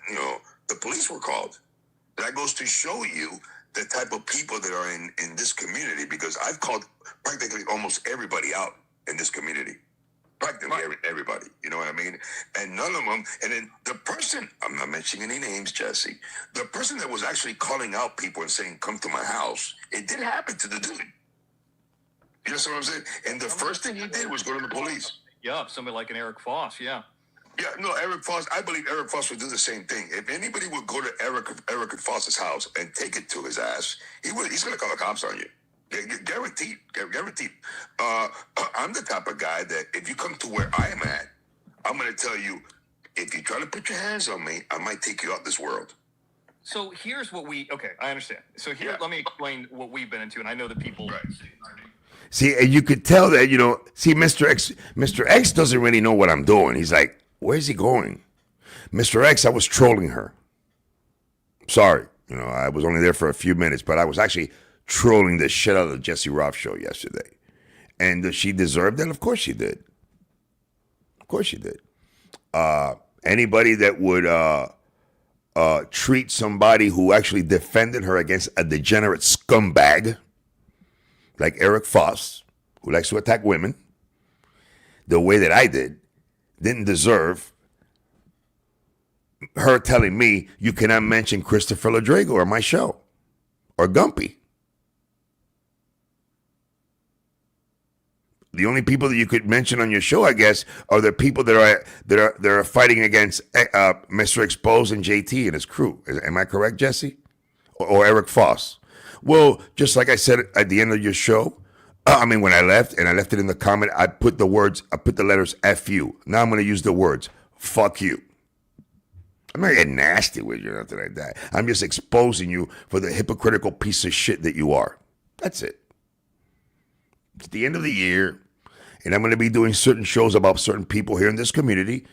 the police were called. That goes to show you the type of people that are in this community, because I've called practically almost everybody out in this community. Practically everybody, you know what I mean? And none of them, and then the person, I'm not mentioning any names, Jesse, the person that was actually calling out people and saying, come to my house, it did happen to the dude. You know what I'm saying? And the first thing he did was go to the police. Yeah, somebody like an Eric Foss, yeah. Yeah, no, Eric Foss, I believe Eric Foss would do the same thing. If anybody would go to Eric Foss's house and take it to his ass, he's going to call the cops on you. Guaranteed. I'm the type of guy that if you come to where I am at, I'm going to tell you, if you try to put your hands on me, I might take you out this world. So here's what I understand. So let me explain what we've been into, and I know that people... Right. See, and you could tell that, Mr. X doesn't really know what I'm doing. He's like, where's he going? Mr. X, I was trolling her. Sorry. I was only there for a few minutes, but I was actually trolling the shit out of the Jesse Roth show yesterday. And does she deserve that? Of course she did. Anybody that would treat somebody who actually defended her against a degenerate scumbag like Eric Foss, who likes to attack women, the way that I didn't deserve her telling me you cannot mention Christopher Ladrago or my show or Gumpy. The only people that you could mention on your show, I guess, are the people that are fighting against Mr. Expose and JT and his crew. Am I correct, Jesse? Or Eric Foss? Well, just like I said at the end of your show, when I left, and I left it in the comment, I put the letters F you. Now I'm going to use the words fuck you. I'm not getting nasty with you or nothing like that. I'm just exposing you for the hypocritical piece of shit that you are. That's it. It's the end of the year, and I'm going to be doing certain shows about certain people here in this community.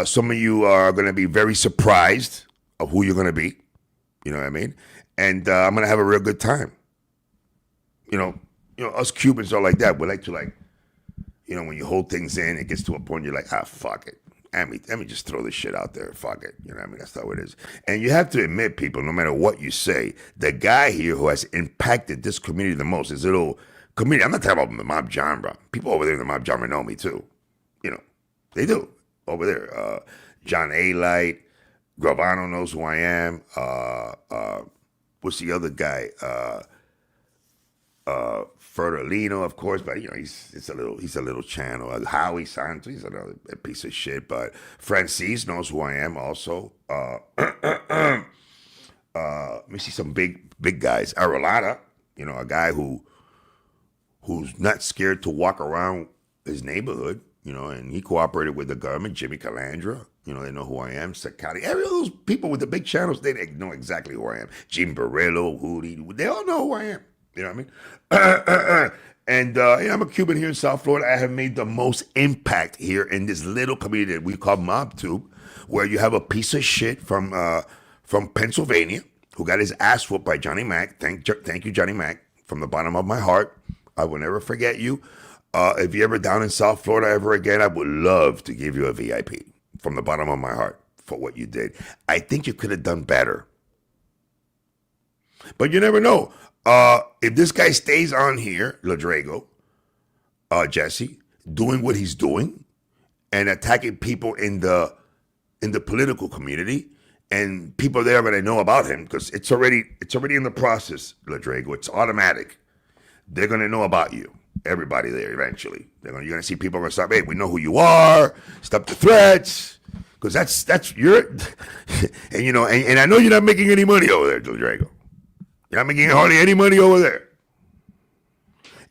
Some of you are going to be very surprised of who you're going to be. You know what I mean? And I'm going to have a real good time. You know, us Cubans are like that. We like to when you hold things in, it gets to a point you're like, fuck it. Let me just throw this shit out there. Fuck it. You know what I mean? That's how it is. And you have to admit, people, no matter what you say, the guy here who has impacted this community the most, this little community. I'm not talking about the Mob Genre. People over there in the Mob Genre know me too. You know, they do. Over there. John A. Light, Gravano knows who I am. What's the other guy? Fertolino, of course, but he's a little channel. Howie Santos, he's another piece of shit. But Francis knows who I am also. Let me see some big guys. Arolada, a guy who's not scared to walk around his neighborhood, and he cooperated with the government. Jimmy Calandra, they know who I am. Sakati, every of those people with the big channels, they know exactly who I am. Jim Barillo, Hootie, they all know who I am. You know what I mean? And I'm a Cuban here in South Florida. I have made the most impact here in this little community that we call MobTube, where you have a piece of shit from Pennsylvania who got his ass whooped by Johnny Mac. Thank you, Johnny Mac, from the bottom of my heart. I will never forget you. If you're ever down in South Florida ever again, I would love to give you a VIP from the bottom of my heart for what you did. I think you could have done better. But you never know. If this guy stays on here, Ladrago, Jesse, doing what he's doing and attacking people in the political community, and people there that I know about him, because it's already in the process, Ladrago. It's automatic. They're gonna know about you. Everybody there eventually. You're gonna see people gonna stop. Hey, we know who you are. Stop the threats, because that's your. and I know you're not making any money over there, Ladrago. You're not making hardly any money over there.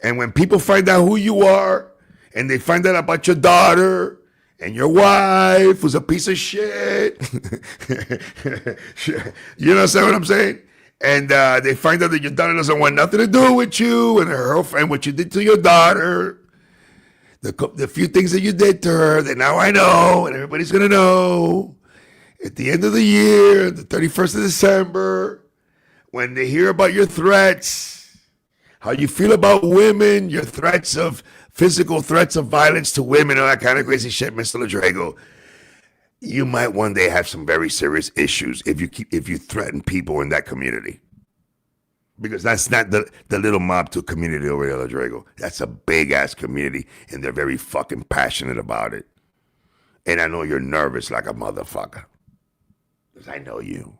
And when people find out who you are, and they find out about your daughter and your wife who's a piece of shit, you understand what I'm saying? And they find out that your daughter doesn't want nothing to do with you and and what you did to your daughter, the few things that you did to her that now I know and everybody's going to know. At the end of the year, the 31st of December, when they hear about your threats, how you feel about women, your threats of physical threats of violence to women, all that kind of crazy shit, Mr. Ladrago, you might one day have some very serious issues if you threaten people in that community. Because that's not the little mob to community over there, Ladrago. That's a big ass community, and they're very fucking passionate about it. And I know you're nervous like a motherfucker. Because I know you.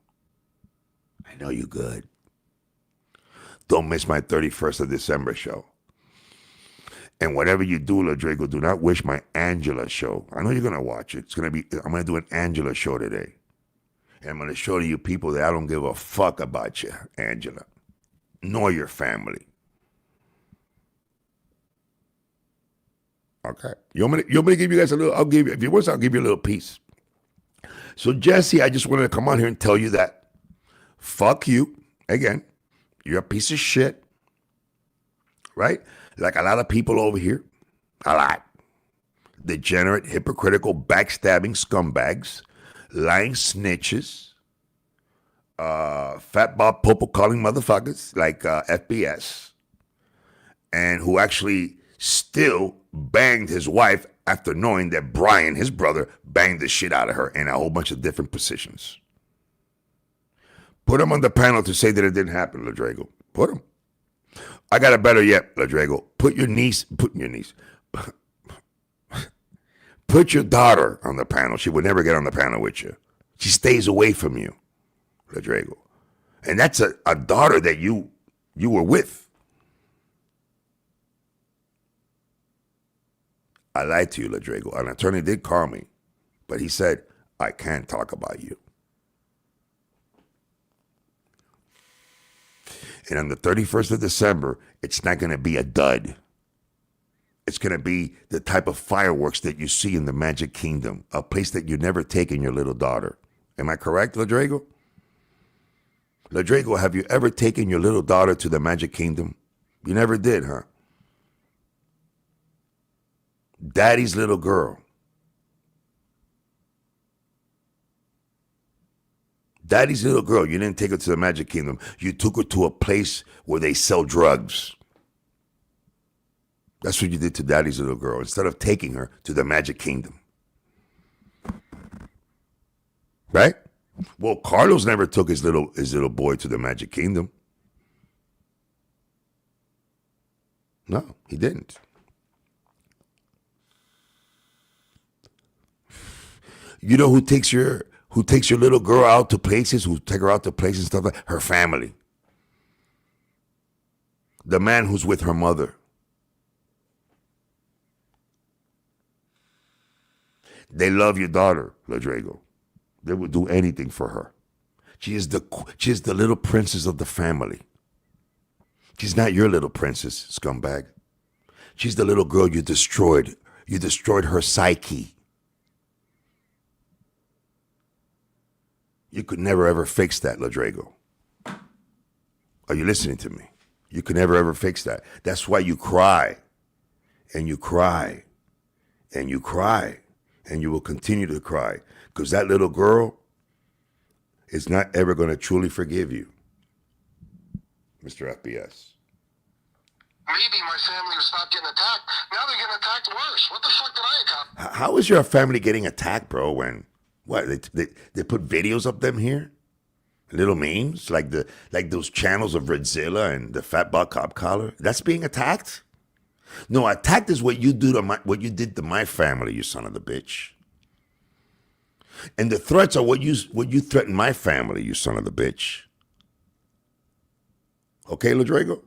I know you good. Don't miss my 31st of December show. And whatever you do, Ladrago, do not wish my Angela show. I know you're going to watch it. I'm going to do an Angela show today. And I'm going to show you people that I don't give a fuck about you, Angela, nor your family. Okay. You want me to give you guys a little, if you want, I'll give you a little piece. So, Jesse, I just wanted to come on here and tell you that. Fuck you. Again, you're a piece of shit. Right? Like a lot of people over here. A lot. Degenerate, hypocritical, backstabbing scumbags. Lying snitches. Fat Bob Popo calling motherfuckers like FBS. And who actually still banged his wife after knowing that Brian, his brother, banged the shit out of her in a whole bunch of different positions. Put him on the panel to say that it didn't happen, Ladrago. Put him. I got it better yet, Ladrago. Put your daughter on the panel. She would never get on the panel with you. She stays away from you, Ladrago. And that's a daughter that you were with. I lied to you, Ladrigo. An attorney did call me, but he said, I can't talk about you. And on the 31st of December, it's not going to be a dud. It's going to be the type of fireworks that you see in the Magic Kingdom, a place that you never taken your little daughter. Am I correct, Ladrigo? Ladrigo, have you ever taken your little daughter to the Magic Kingdom? You never did, huh? Daddy's little girl. Daddy's little girl, you didn't take her to the Magic Kingdom. You took her to a place where they sell drugs. That's what you did to Daddy's little girl, instead of taking her to the Magic Kingdom. Right? Well, Carlos never took his little boy to the Magic Kingdom. No, he didn't. You know who takes your little girl out to places, who take her out to places and stuff like that? Her family. The man who's with her mother. They love your daughter, Ladrigo. They would do anything for her. She is the little princess of the family. She's not your little princess, scumbag. She's the little girl you destroyed. You destroyed her psyche. You could never ever fix that, Ladrigo. Are you listening to me? You could never ever fix that. That's why you cry, and you cry, and you cry, and you will continue to cry, because that little girl is not ever going to truly forgive you, Mr. FBS. Maybe my family will stop getting attacked. Now they're getting attacked worse. What the fuck did I accomplish? How is your family getting attacked, bro? When what they put videos of them here, little memes like those channels of Redzilla and the Fat Butt Cop Collar. That's being attacked. No, attacked is what you what you did to my family, you son of the bitch. And the threats are what you threatened my family, you son of the bitch. Okay, Ladrigo?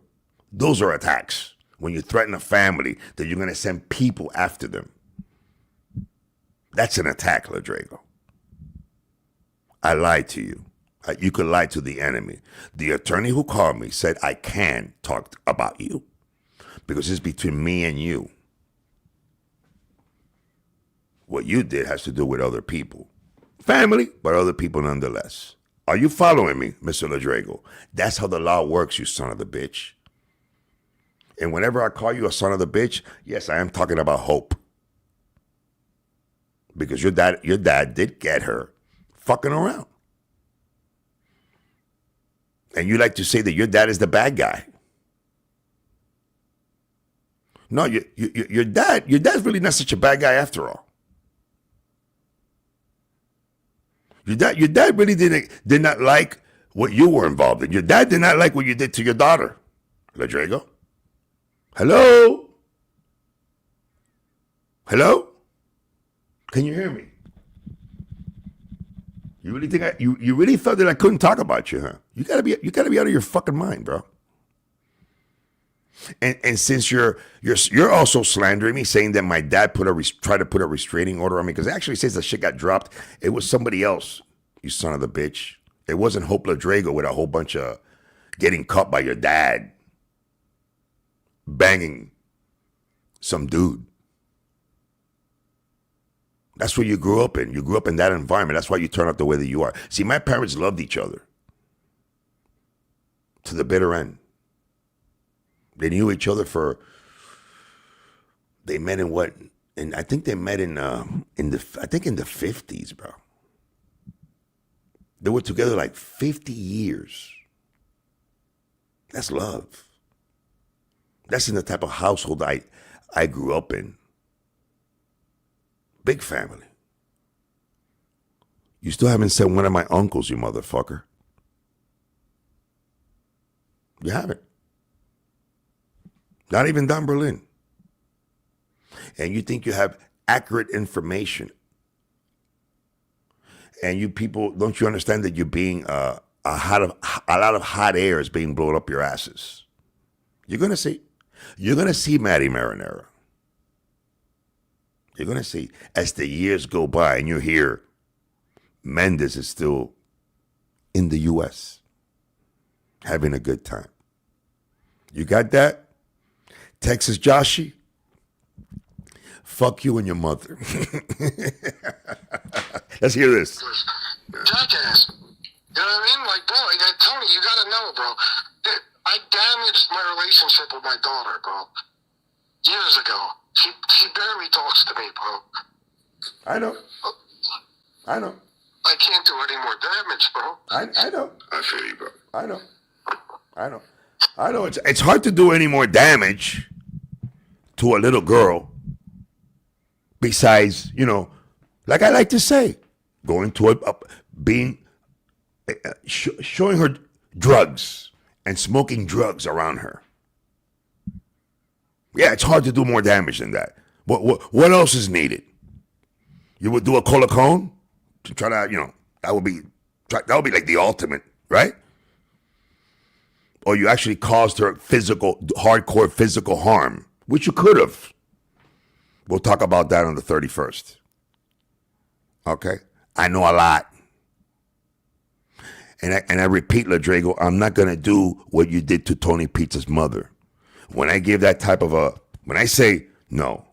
Those are attacks. When you threaten a family that you're going to send people after them. That's an attack, Ladrigo. I lied to you. You could lie to the enemy. The attorney who called me said I can talk about you because it's between me and you. What you did has to do with other people. Family, but other people nonetheless. Are you following me, Mr. Ladrigo? That's how the law works, you son of the bitch. And whenever I call you a son of the bitch, yes, I am talking about Hope. Because your dad did get her fucking around. And you like to say that your dad is the bad guy. No, your dad's really not such a bad guy after all. Your dad really did not like what you were involved in. Your dad did not like what you did to your daughter, Ladrigo. Hello? Hello? Can you hear me? You really think you really thought that I couldn't talk about you, huh? You gotta be out of your fucking mind, bro. And since you're also slandering me, saying that my dad tried to put a restraining order on me, because it actually says the shit got dropped. It was somebody else, you son of the bitch. It wasn't Hope Ladrigo with a whole bunch of getting caught by your dad banging some dude. That's what you grew up in. You grew up in that environment. That's why you turn out the way that you are. See, my parents loved each other to the bitter end. They knew each other they met in what? And I think they met in the 50s, bro. They were together like 50 years. That's love. That's in the type of household I grew up in. Big family. You still haven't said one of my uncles, you motherfucker. You haven't. Not even Don Berlin. And you think you have accurate information. And you people, don't you understand that you're being, a lot of hot air is being blown up your asses? You're going to see. You're going to see Maddie Marinara. You're going to see as the years go by and you hear Mendes is still in the U.S. having a good time. You got that? Texas Joshi? Fuck you and your mother. Let's hear this. Jackass. You know what I mean? Like, bro, Tony, you gotta know, bro. That I damaged my relationship with my daughter, bro. Years ago. She barely talks to me, bro. I know. I can't do any more damage, bro. I know. I feel you, bro. I know. It's hard to do any more damage to a little girl besides, like I like to say, going to showing her drugs and smoking drugs around her. Yeah, it's hard to do more damage than that. What else is needed? You would do a colocone to try to, that would be like the ultimate, right? Or you actually caused her hardcore physical harm, which you could have. We'll talk about that on the 31st. Okay? I know a lot. And I repeat, Ladrego, I'm not going to do what you did to Tony Pizza's mother. When I give that type of when I say, no,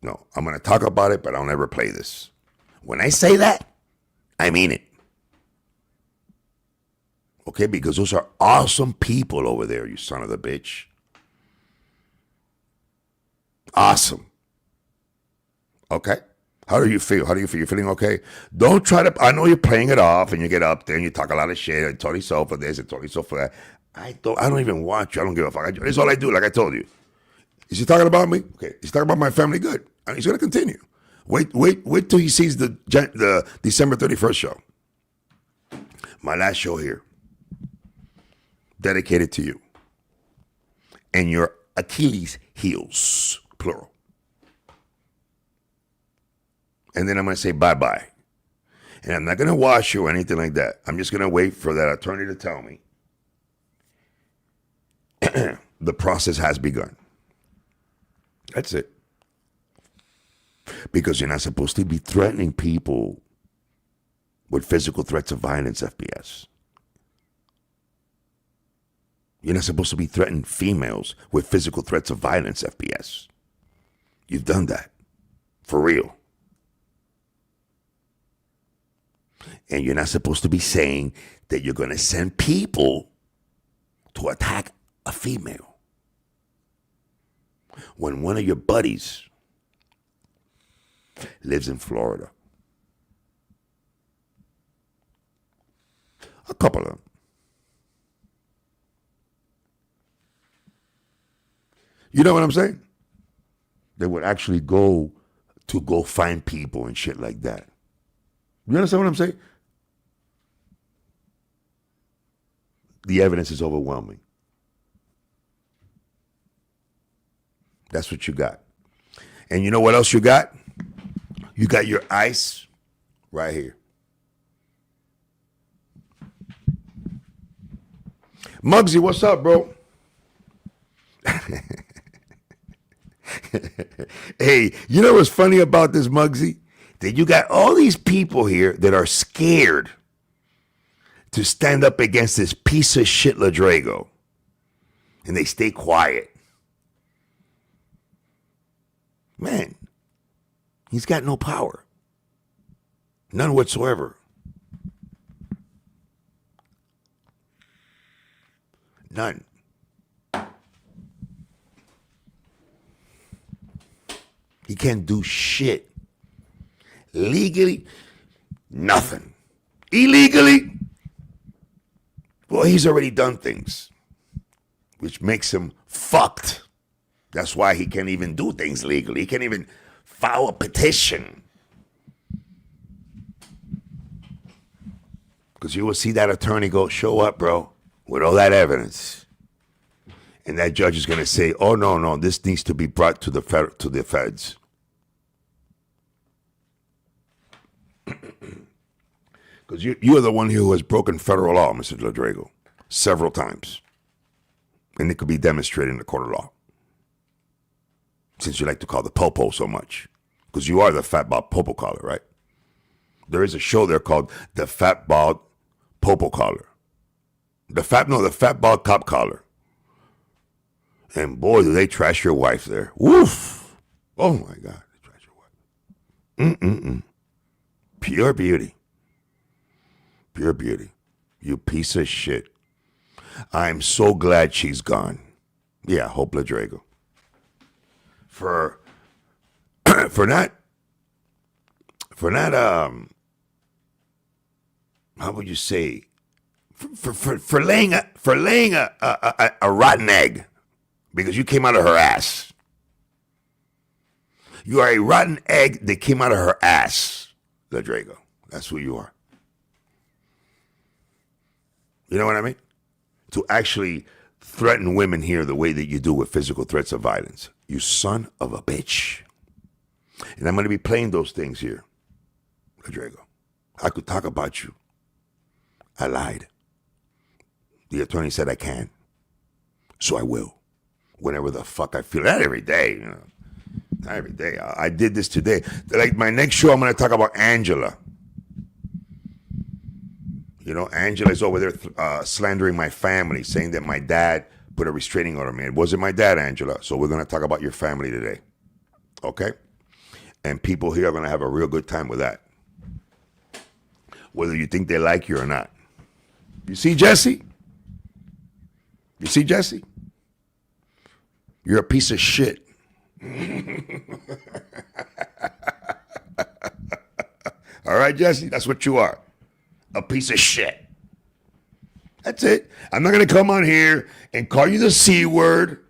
I'm going to talk about it, but I'll never play this. When I say that, I mean it. Okay, because those are awesome people over there, you son of a bitch. Awesome. Okay? How do you feel? You feeling okay? Don't try to, I know you're playing it off and you get up there and you talk a lot of shit and Tony so for this and Tony so for that. I don't even watch you. I don't give a fuck. It's all I do, like I told you. Is he talking about me? Okay. He's talking about my family good. And he's going to continue. Wait till he sees the December 31st show. My last show here. Dedicated to you. And your Achilles heels, plural. And then I'm going to say bye-bye. And I'm not going to wash you or anything like that. I'm just going to wait for that attorney to tell me the process has begun. That's it. Because you're not supposed to be threatening people with physical threats of violence, FPS. You're not supposed to be threatening females with physical threats of violence, FPS. You've done that. For real. And you're not supposed to be saying that you're going to send people to attack a female. When one of your buddies lives in Florida. A couple of them. You know what I'm saying? They would actually go find people and shit like that. You understand what I'm saying? The evidence is overwhelming. That's what you got. And you know what else you got? You got your ice right here. Muggsy, what's up, bro? Hey, you know what's funny about this, Muggsy? That you got all these people here that are scared to stand up against this piece of shit Ladrego. And they stay quiet. Man, he's got no power. None whatsoever. None. He can't do shit. Legally, nothing. Illegally, well, he's already done things, which makes him fucked. That's why he can't even do things legally. He can't even file a petition. Because you will see that attorney go, show up, bro, with all that evidence. And that judge is going to say, oh, no, this needs to be brought to the feds. Because you are the one who has broken federal law, Mr. Ladrego, several times. And it could be demonstrated in the court of law. Since you like to call the popo so much. because you are the fat bald popo collar, right? There is a show there called The Fat Bald Popo Collar. The fat bald cop collar. And boy, do they trash your wife there. Woof. Oh my God, they trash your wife. Pure beauty. Pure beauty. You piece of shit. I'm so glad she's gone. Yeah, Hope Ladrago. For not how would you say, for laying a rotten egg because you came out of her ass. You are a rotten egg that came out of her ass, Ladrago. That's who you are. You know what I mean? To actually threaten women here the way that you do with physical threats of violence. You son of a bitch. And I'm going to be playing those things here, Rodrigo. I could talk about you. I lied. The attorney said I can. So I will. Whenever the fuck I feel. Not every day, you know. Not every day. I did this today. Like my next show, I'm going to talk about Angela. You know, Angela is over there slandering my family, saying that my dad put a restraining order on me. It wasn't my dad, Angela. So we're going to talk about your family today. Okay? And people here are going to have a real good time with that. Whether you think they like you or not. You see, Jesse? You see, Jesse? You're a piece of shit. All right, Jesse? That's what you are. A piece of shit. That's it. I'm not going to come on here and call you the C word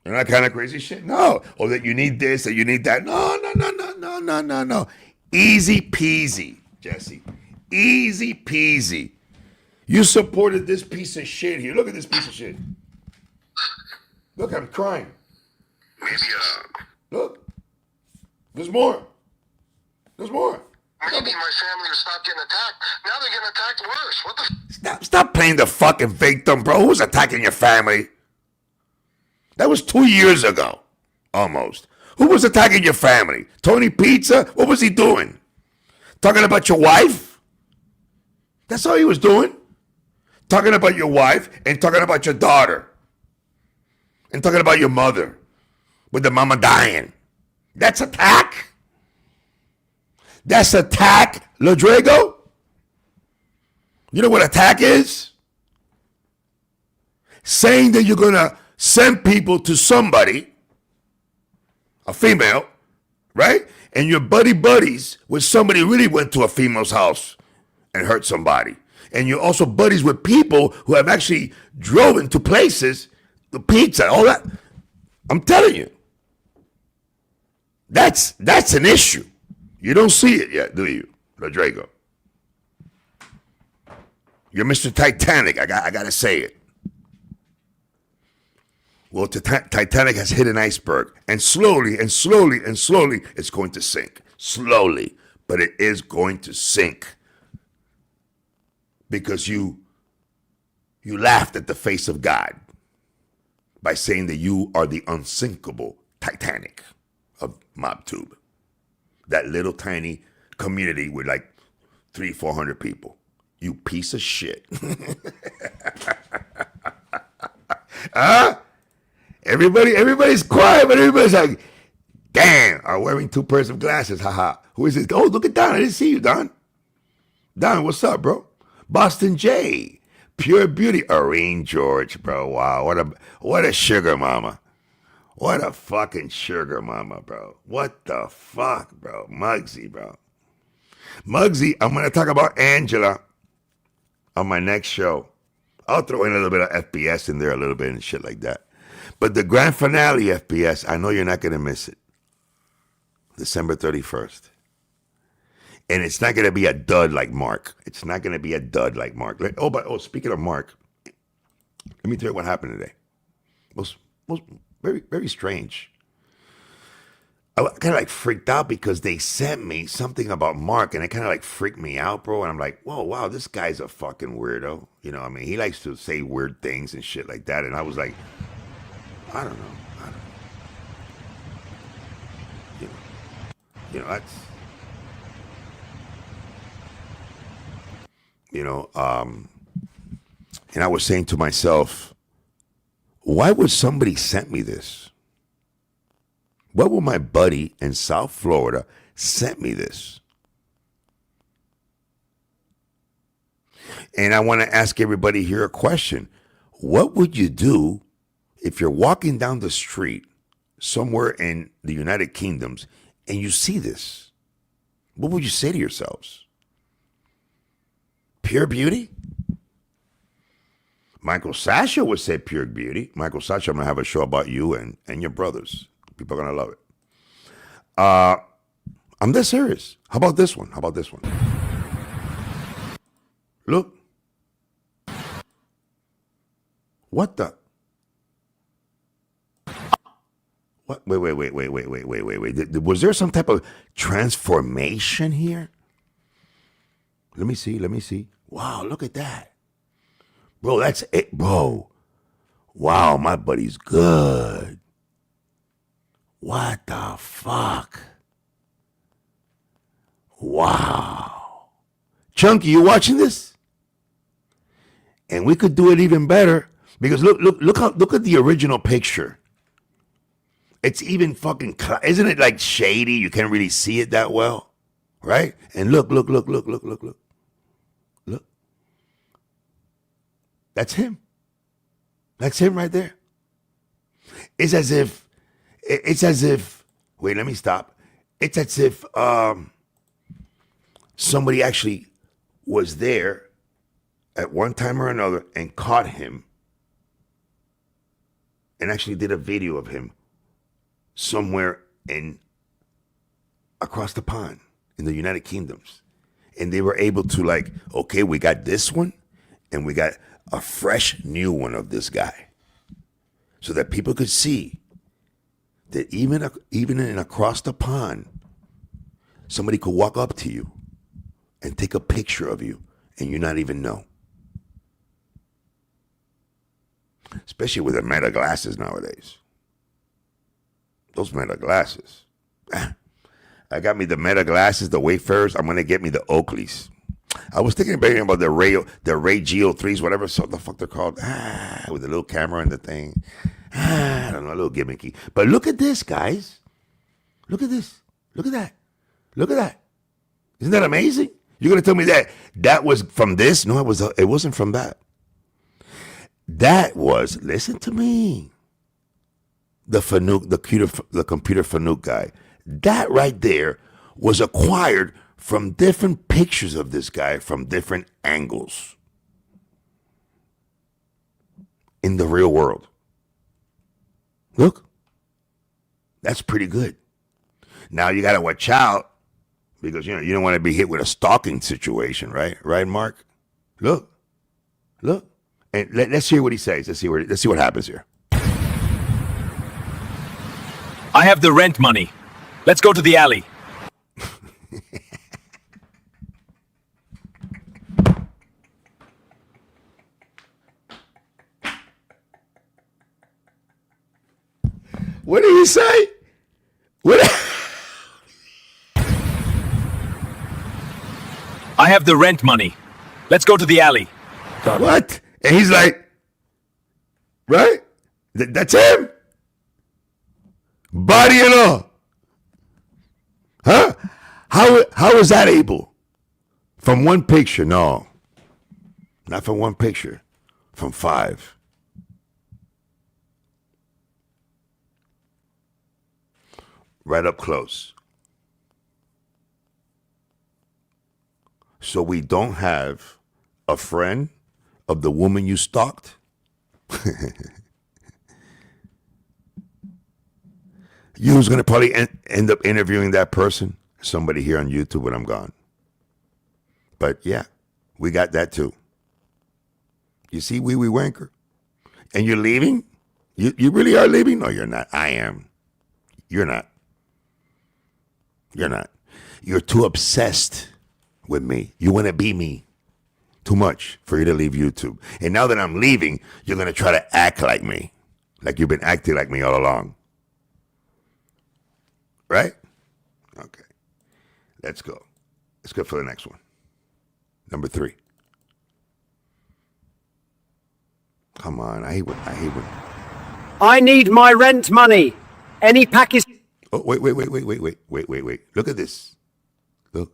and that kind of crazy shit. No. Or that you need this, that you need that. No. Easy peasy, Jesse. Easy peasy. You supported this piece of shit here. Look at this piece of shit. Look, I'm crying. Maybe, Look. There's more. There's more. maybe my family will stop getting attacked. Now they're getting attacked worse. What the Stop playing the fucking victim, bro. Who's attacking your family? That was 2 years ago, almost. Who was attacking your family? Tony Pizza? What was he doing? Talking about your wife? That's all he was doing. Talking about your wife and talking about your daughter. And talking about your mother with the mama dying. That's attack? That's attack, Ladrago? You know what attack is? Saying that you're going to send people to somebody, a female, right? And you're buddies with somebody who really went to a female's house and hurt somebody. And you're also buddies with people who have actually driven to places, the pizza, all that. I'm telling you. That's an issue. You don't see it yet, do you, Rodrigo? You're Mr. Titanic. I got to say it. Well, Titanic has hit an iceberg, and slowly, it's going to sink. Slowly, but it is going to sink. Because you laughed at the face of God by saying that you are the unsinkable Titanic of MobTube. That little tiny community with like 300-400 people. You piece of shit. Huh? Everybody's quiet, but everybody's like, damn, I'm wearing 2 pairs of glasses. Haha. Who is this? Oh, look at Don. I didn't see you, Don. Don, what's up, bro? Boston J. Pure Beauty. Irene George, bro. Wow. What a sugar mama. What a fucking sugar mama, bro. What the fuck, bro? Muggsy, bro. Muggsy, I'm going to talk about Angela on my next show. I'll throw in a little bit of FPS in there a little bit and shit like that. But the grand finale FPS, I know you're not going to miss it. December 31st. And it's not going to be a dud like Mark. It's not going to be a dud like Mark. Speaking of Mark, let me tell you what happened today. It was very, very strange. I kind of like freaked out because they sent me something about Mark and it kind of like freaked me out, bro. And I'm like, whoa, wow, this guy's a fucking weirdo. You know what I mean? He likes to say weird things and shit like that. And I was like, I don't know. You know, You know, that's, and I was saying to myself, why would somebody send me this? What would my buddy in South Florida sent me this? And I want to ask everybody here a question. What would you do if you're walking down the street somewhere in the United Kingdoms and you see this? What would you say to yourselves? Pure beauty? Michael Sasha would say pure beauty. Michael Sasha, I'm going to have a show about you and your brothers. People are going to love it. I'm dead serious. How about this one? Look. What the? What? Wait. Was there some type of transformation here? Let me see. Wow, look at that. Bro, that's it, bro. Wow, my buddy's good. What the fuck? Wow. Chunky, you watching this? And we could do it even better because look at the original picture. It's even fucking, isn't it like shady? You can't really see it that well, right? And look. That's him. That's him right there. It's as if, wait, let me stop. It's as if somebody actually was there at one time or another and caught him and actually did a video of him somewhere across the pond in the United Kingdoms. And they were able to like, okay, we got this one and we got a fresh new one of this guy so that people could see that even in across the pond, somebody could walk up to you and take a picture of you and you not even know. Especially with the Meta glasses nowadays. Those Meta glasses. I got me the Meta glasses, the Wayfarers. I'm going to get me the Oakleys. I was thinking about the Ray Geo 3s, whatever the fuck they're called. With the little camera and the thing. I don't know, a little gimmicky. But look at this, guys. Look at this. Look at that. Look at that. Isn't that amazing? You're going to tell me that was from this? No, it wasn't from that. That was, listen to me, the Fanuc, the computer Fanuc guy. That right there was acquired from different pictures of this guy from different angles in the real world. Look, that's pretty good. Now you got to watch out because you don't want to be hit with a stalking situation, right? Right, Mark? Look. And let's hear what he says. Let's see what happens here. I have the rent money. Let's go to the alley. What did he say? I have the rent money. Let's go to the alley. What? And he's like, right? That's him. Body and all. Huh? How is that able? From one picture? No. Not from one picture. From 5. Right up close. So we don't have a friend of the woman you stalked? You was going to probably end up interviewing that person? Somebody here on YouTube when I'm gone. But yeah, we got that too. You see, wee wanker? And you're leaving? You really are leaving? No, you're not. I am. You're not. You're not. You're too obsessed with me. You want to be me too much for you to leave YouTube. And now that I'm leaving, you're going to try to act like me. Like you've been acting like me all along. Right? Okay. Let's go. Let's go for the next one. Number 3. Come on, I hate when. I need my rent money. Any Pakistan. Oh, wait. Look at this. Look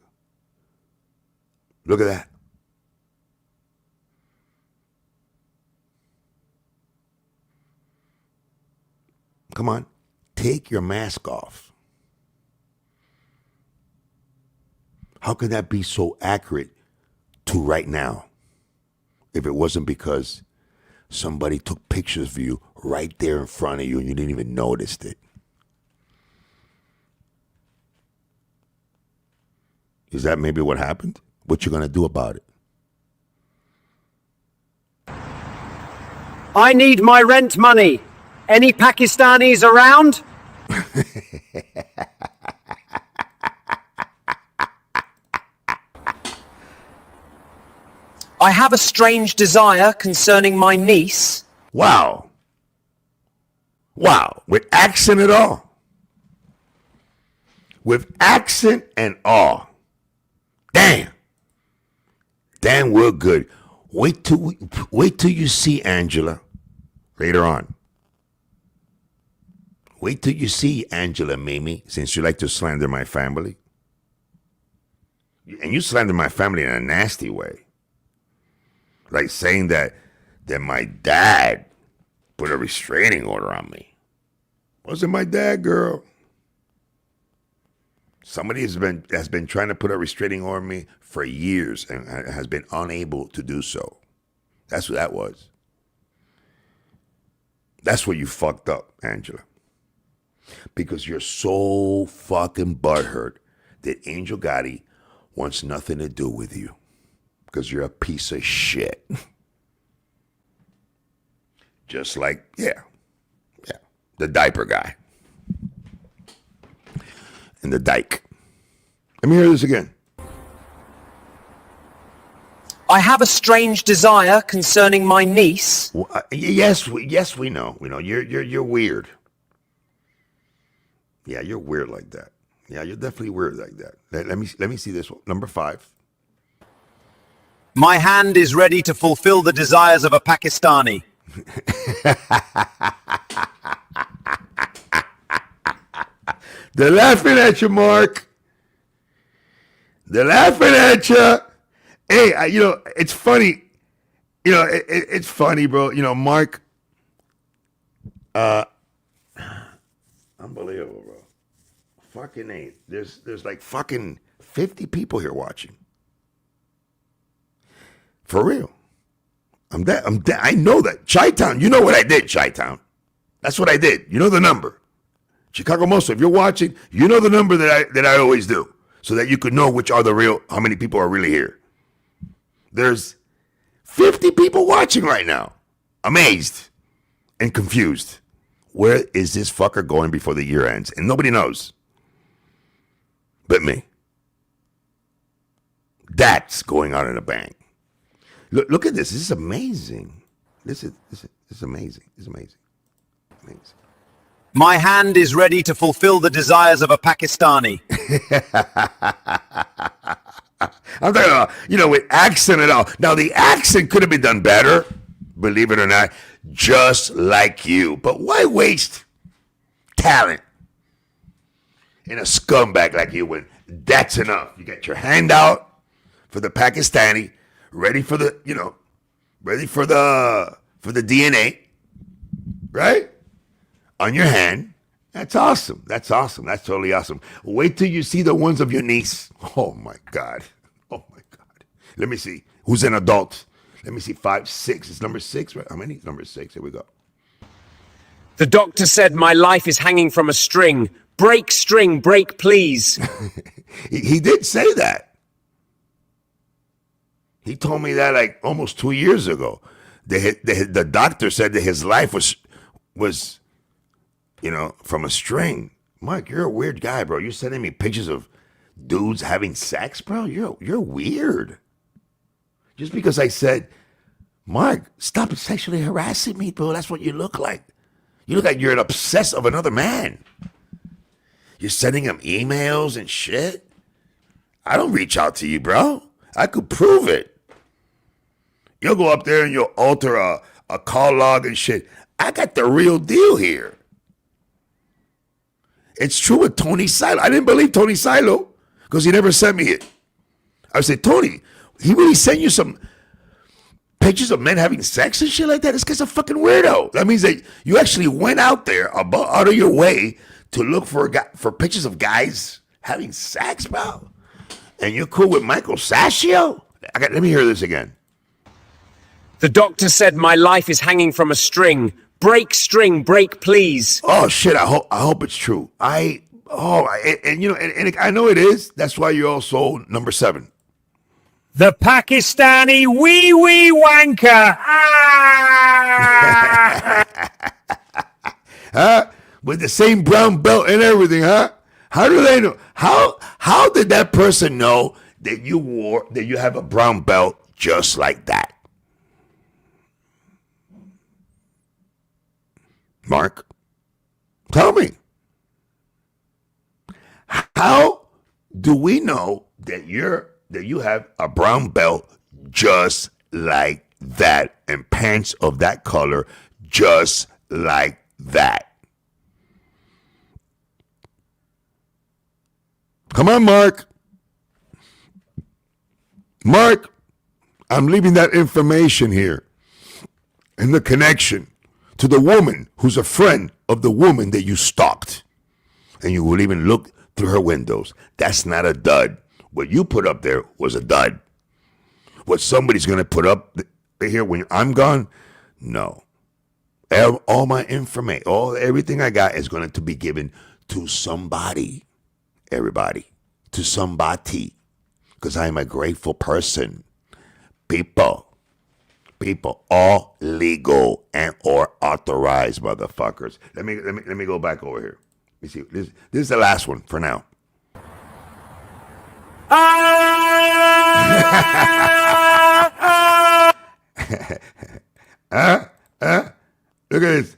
at that. Come on, take your mask off. How can that be so accurate to right now if it wasn't because somebody took pictures of you right there in front of you and you didn't even notice it? Is that maybe what happened? What you gonna do about it? I need my rent money. Any Pakistanis around? I have a strange desire concerning my niece. Wow. With accent and all. With accent and all. Damn, we're good. Wait till you see Angela later on. Wait till you see Angela, Mimi, since you like to slander my family. And you slander my family in a nasty way. Like saying that my dad put a restraining order on me. Wasn't my dad, girl. Somebody has been trying to put a restraining order on me for years and has been unable to do so. That's what that was. That's where you fucked up, Angela. Because you're so fucking butthurt that Angel Gotti wants nothing to do with you. Because you're a piece of shit. Just like, the diaper guy. And the dyke. Let me hear this again. I have a strange desire concerning my niece. Yes, we know. We know you're weird. Yeah, you're weird like that. Yeah, you're definitely weird like that. Let me see this one. Number 5. My hand is ready to fulfill the desires of a Pakistani. They're laughing at you, Mark. They're laughing at you. Hey, it's funny. It's funny, bro. Mark. Unbelievable, bro. Fucking A. There's like fucking 50 people here watching. For real. I'm dead. I know that. Chi-Town, you know what I did, Chi-Town. That's what I did. You know the number. Chicago Muscle, if you're watching, you know the number that I always do, so that you could know how many people are really here. There's 50 people watching right now. Amazed and confused. Where is this fucker going before the year ends? And nobody knows. But me. That's going out in a bang. Look at this. This is amazing. This is amazing. This is amazing. Amazing. My hand is ready to fulfill the desires of a Pakistani. I'm talking about, with accent and all. Now, the accent could have been done better, believe it or not, just like you. But why waste talent in a scumbag like you when that's enough? You got your hand out for the Pakistani, ready for the DNA, right? On your hand. That's awesome. That's awesome. That's totally awesome. Wait till you see the ones of your niece. Oh my God. Oh my God. Let me see. Who's an adult? Let me see. 5, 6. It's number 6, right? How many? Number 6. Here we go. The doctor said my life is hanging from a string. Break string, break please. He did say that. He told me that like almost 2 years ago. The doctor said that his life was from a string. Mike, you're a weird guy, bro. You're sending me pictures of dudes having sex, bro. You're weird. Just because I said, Mark, stop sexually harassing me, bro. That's what you look like. You look like you're an obsessed of another man. You're sending him emails and shit. I don't reach out to you, bro. I could prove it. You'll go up there and you'll alter a call log and shit. I got the real deal here. It's true with Tony Silo. I didn't believe Tony Silo because he never sent me it. I would say, Tony, he really sent you some pictures of men having sex and shit like that? This guy's a fucking weirdo. That means that you actually went out there out of your way to look for pictures of guys having sex, bro. And you're cool with Michael Saccio? Let me hear this again. The doctor said my life is hanging from a string. Break string, break please. Oh shit! I hope it's true. And I know it is. That's why you're also number 7. The Pakistani wee wee wanker. Huh? With the same brown belt and everything, huh? How do they know? How did that person know that you have a brown belt just like that? Mark, tell me. How do we know that you have a brown belt just like that and pants of that color just like that? Come on, Mark. Mark, I'm leaving that information here and the connection to the woman who's a friend of the woman that you stalked. And you will even look through her windows. That's not a dud. What you put up there was a dud. What somebody's going to put up here when I'm gone? No. All my information, everything I got is going to be given to somebody. Everybody. To somebody. Because I'm a grateful person. People, all legal and or authorized motherfuckers. Let me go back over here. Let me see. This is the last one for now. Look at this.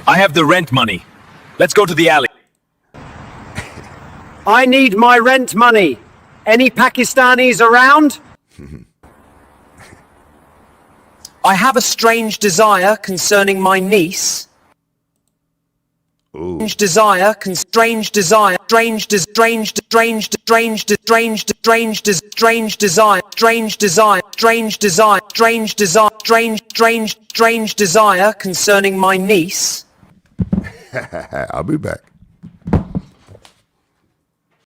I have the rent money. Let's go to the alley. I need my rent money. Any Pakistanis around? I have a strange desire concerning my niece. Ooh. Strange desire, strange desire, strange desire, concerning my niece. I'll be back.